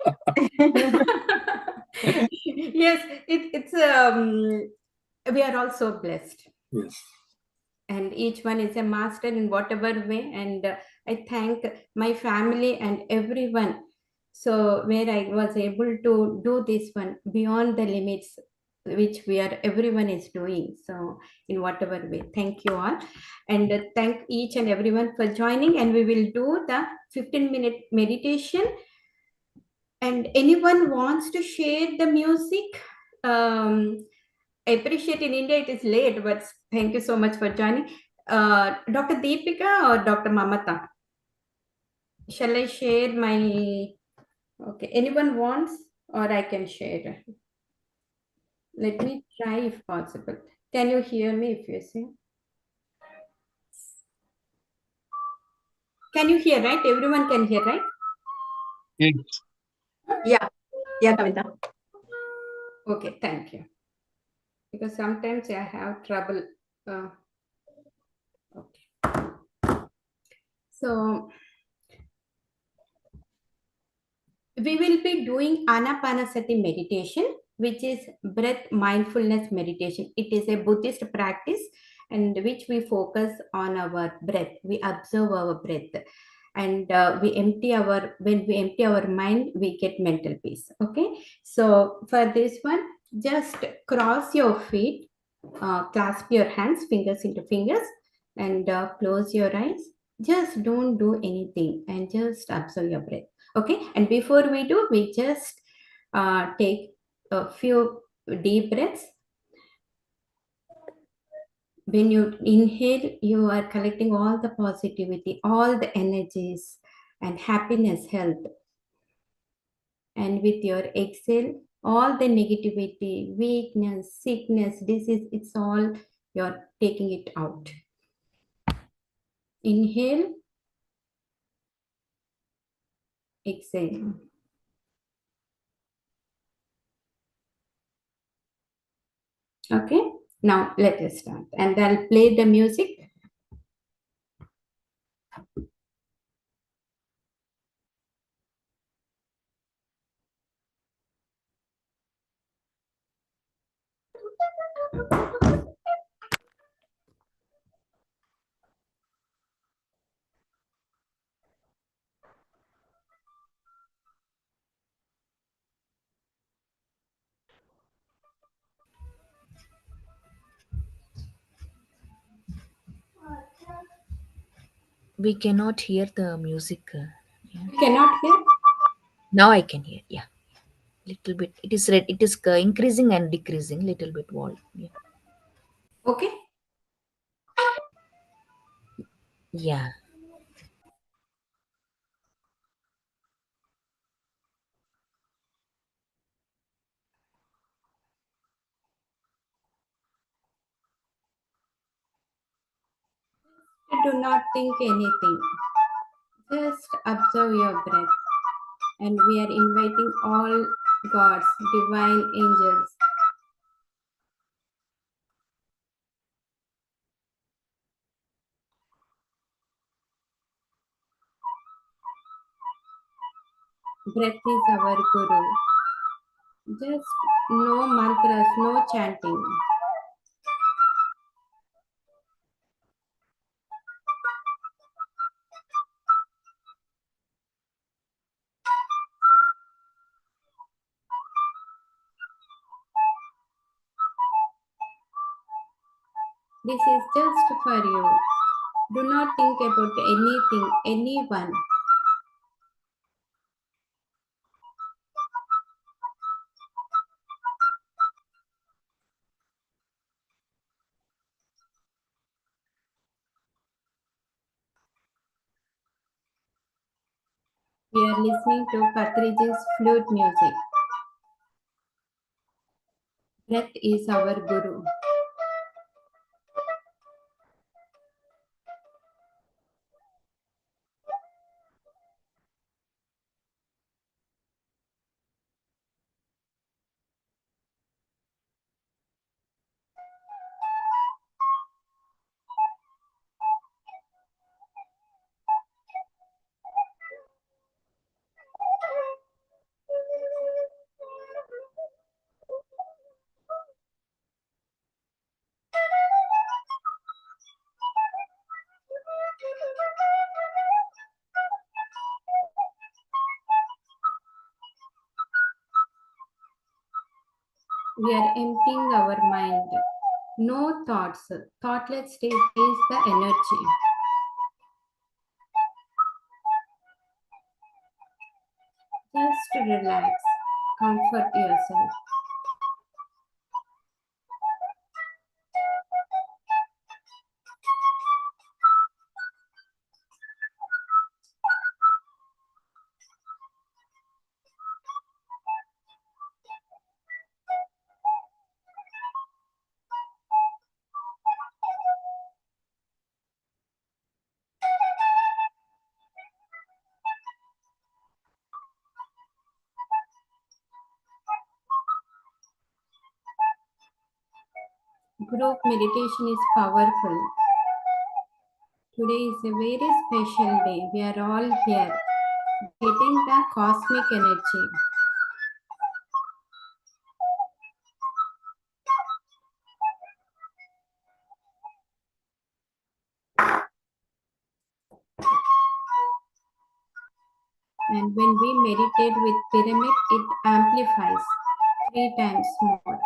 Yes, it's we are also blessed. Yes. And each one is a master in whatever way. And I thank my family and everyone. So where I was able to do this one beyond the limits which everyone is doing. So in whatever way, thank you all. And thank each and everyone for joining. And we will do the 15-minute meditation. And anyone wants to share the music? I appreciate in India it is late, but thank you so much for joining. Dr. Deepika or Dr. Mamata? Shall I share my... Okay, anyone wants, or I can share? Let me try if possible. Can you hear me if you say? Can you hear, right? Everyone can hear, right? Yes. Yeah, Kavita. Okay, thank you. Because sometimes I have trouble. Okay. So we will be doing Anapanasati meditation, which is breath mindfulness meditation. It is a Buddhist practice and which we focus on our breath. We observe our breath, and when we empty our mind, we get mental peace. Okay. So for this one, just cross your feet, clasp your hands, fingers into fingers, and close your eyes. Just don't do anything and just observe your breath. Okay. And before we do, we just take a few deep breaths. When you inhale, you are collecting all the positivity, all the energies and happiness, health. And with your exhale, all the negativity, weakness, sickness, disease, it's all you're taking it out. Inhale. Exhale. Okay, now let us start. And I'll play the music. We cannot hear the music. Yeah. You cannot hear? Now I can hear. Yeah, little bit. It is red. It is increasing and decreasing. Little bit wall. Yeah. Okay. Yeah. Do not think anything. Just observe your breath. And we are inviting all gods, divine angels. Breath is our guru. Just no mantras, no chanting. This is just for you. Do not think about anything, anyone. We are listening to Patriji's flute music. Breath is our guru. We are emptying our mind. No thoughts. Thoughtless state is the energy. Just relax. Comfort yourself. Group meditation is powerful. Today is a very special day. We are all here getting the cosmic energy. And when we meditate with pyramid, it amplifies 3 times more.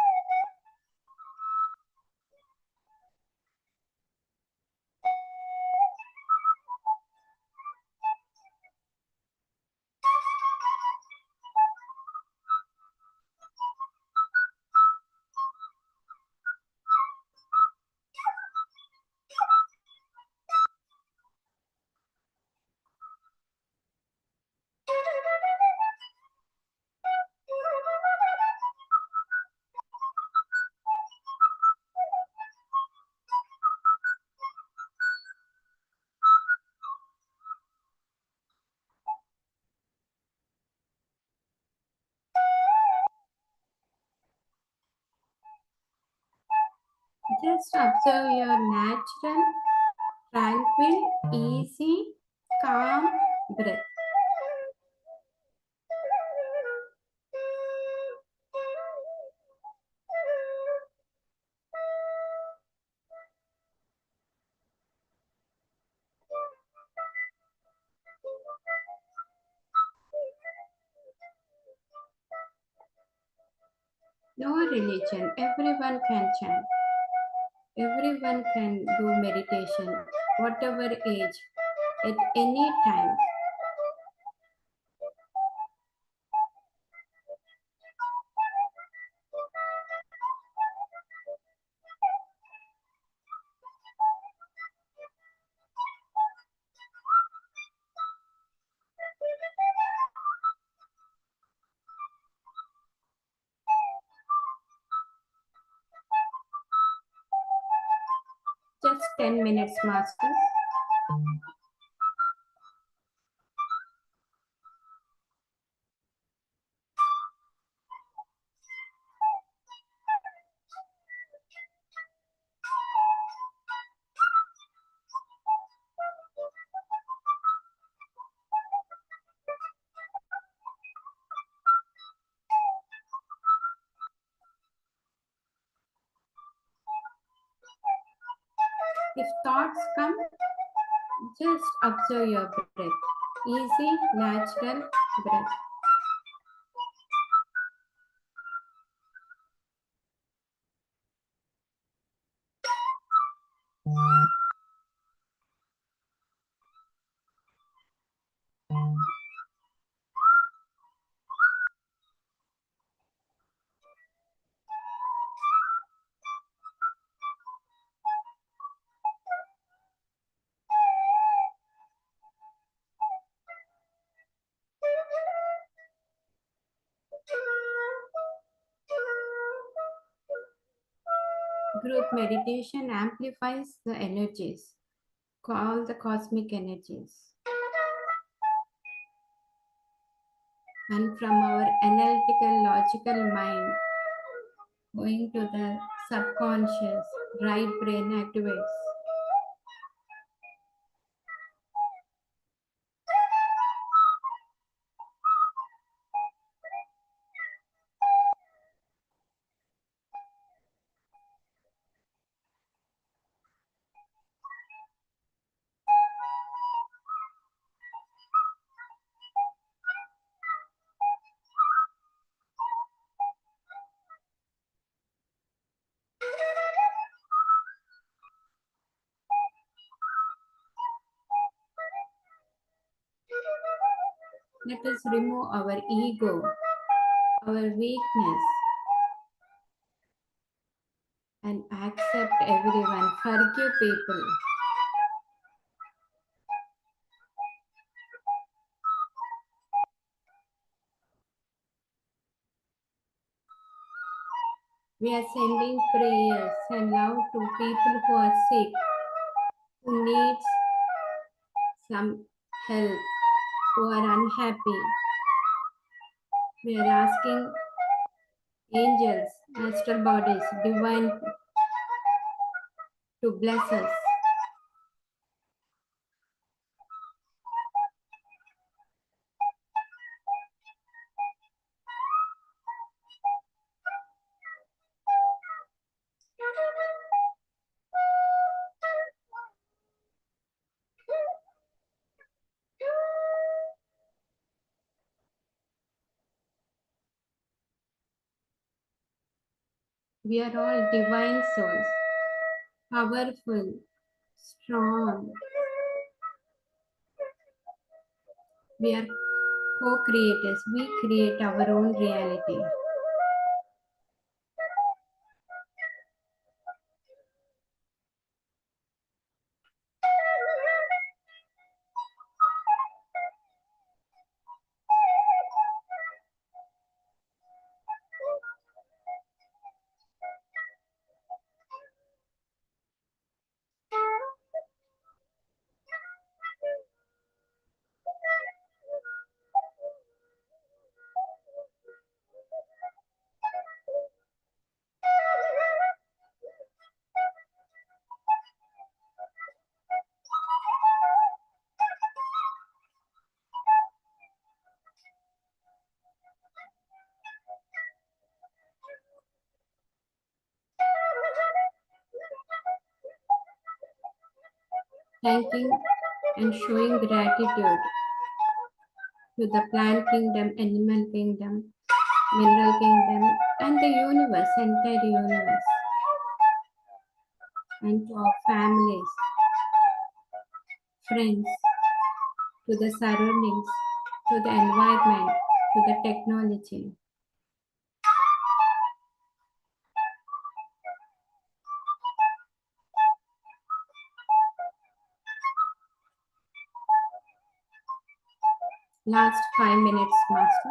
Just observe your natural, tranquil, easy, calm breath. No religion, everyone can chant. Everyone can do meditation, whatever age, at any time. Just 10 minutes, Masters. If thoughts come, just observe your breath. Easy, natural breath. Group meditation amplifies the energies, called the cosmic energies. And from our analytical, logical mind, going to the subconscious, right brain activates. Let us remove our ego, our weakness, and accept everyone, forgive people. We are sending prayers and love to people who are sick, who need some help, who are unhappy. We are asking angels, astral bodies, divine to bless us. We are all divine souls, powerful, strong. We are co-creators. We create our own reality. thanking and showing gratitude to the plant kingdom, animal kingdom, mineral kingdom, and the universe, entire universe, and to our families, friends, to the surroundings, to the environment, to the technology. Last 5 minutes, Master.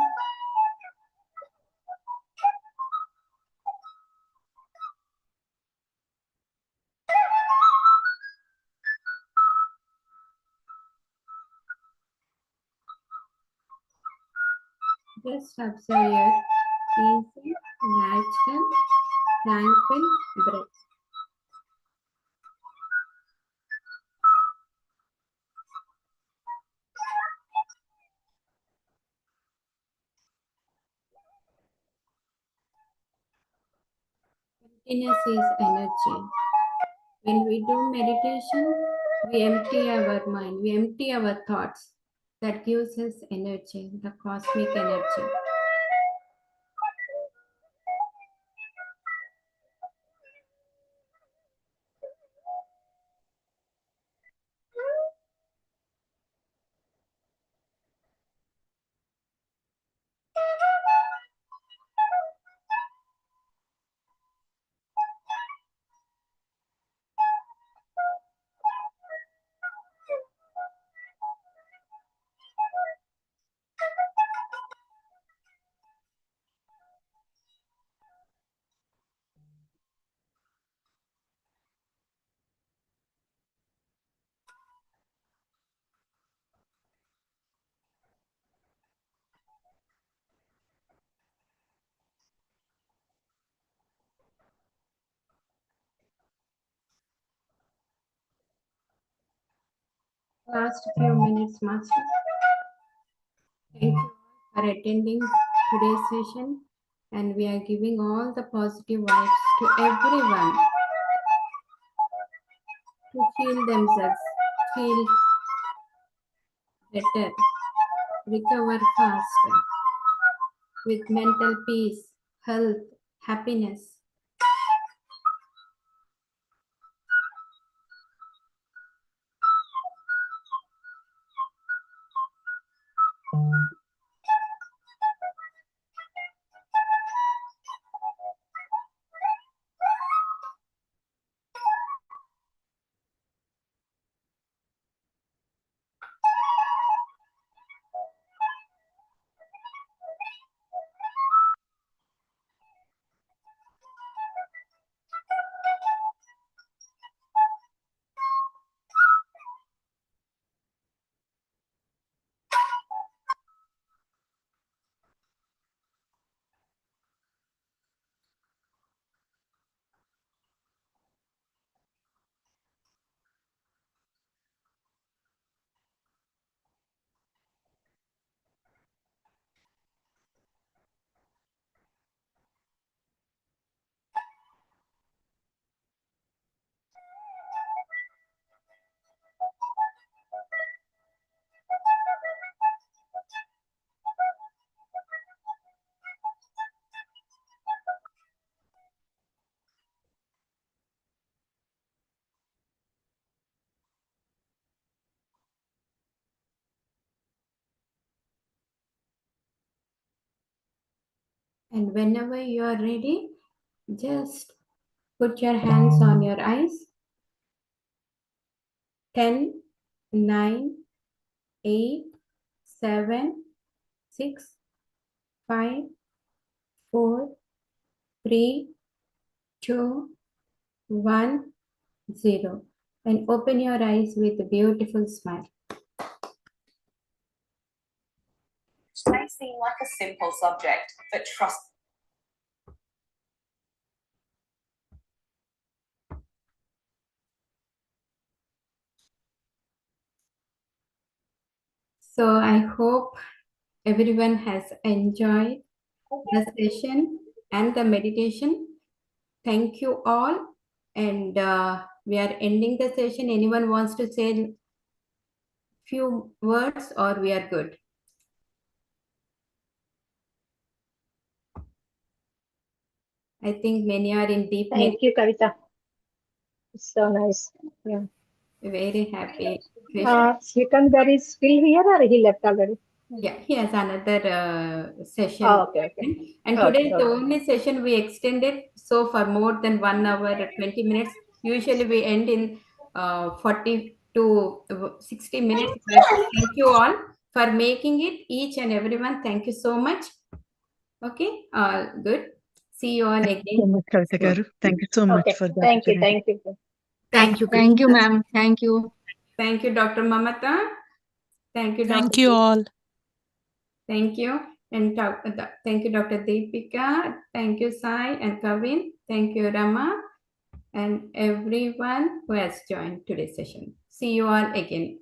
Just observe your easy, natural, tranquil breath. Emptiness is energy. When we do meditation, we empty our mind, we empty our thoughts. That gives us energy, the cosmic energy. Last few minutes, Master. Thank you for attending today's session, and we are giving all the positive vibes to everyone to heal themselves, feel better, recover faster with mental peace, health, happiness. And whenever you are ready, just put your hands on your eyes. 10, 9, 8, 7, 6, 5, 4, 3, 2, 1, 0. And open your eyes with a beautiful smile. It may seem like a simple subject, but trust. So I hope everyone has enjoyed the session and the meditation. Thank you all, and we are ending the session. Anyone wants to say few words, or we are good? I think many are in deep. Thank you, Kavita. It's so nice. Yeah. Very happy. Session. Sreekanth Garla is still here or he left already? Yeah, he has another session. Oh, okay, okay. And Okay, today is the okay. only session we extended. So for more than 1 hour, 20 minutes. Usually we end in 40 to 60 minutes. But thank you all for making it, each and everyone. Thank you so much. Okay, good. See you all So again. much, Kavita Garu. Thank you so much Okay. for the Thank you. opportunity. Thank you. Thank you. Thank you, ma'am. Thank you. Thank you, Dr. Mamata. Thank you, Dr. Thank you all. Thank you. And thank you, Dr. Deepika. Thank you, Sai and Kavin. Thank you, Rama, and everyone who has joined today's session. See you all again.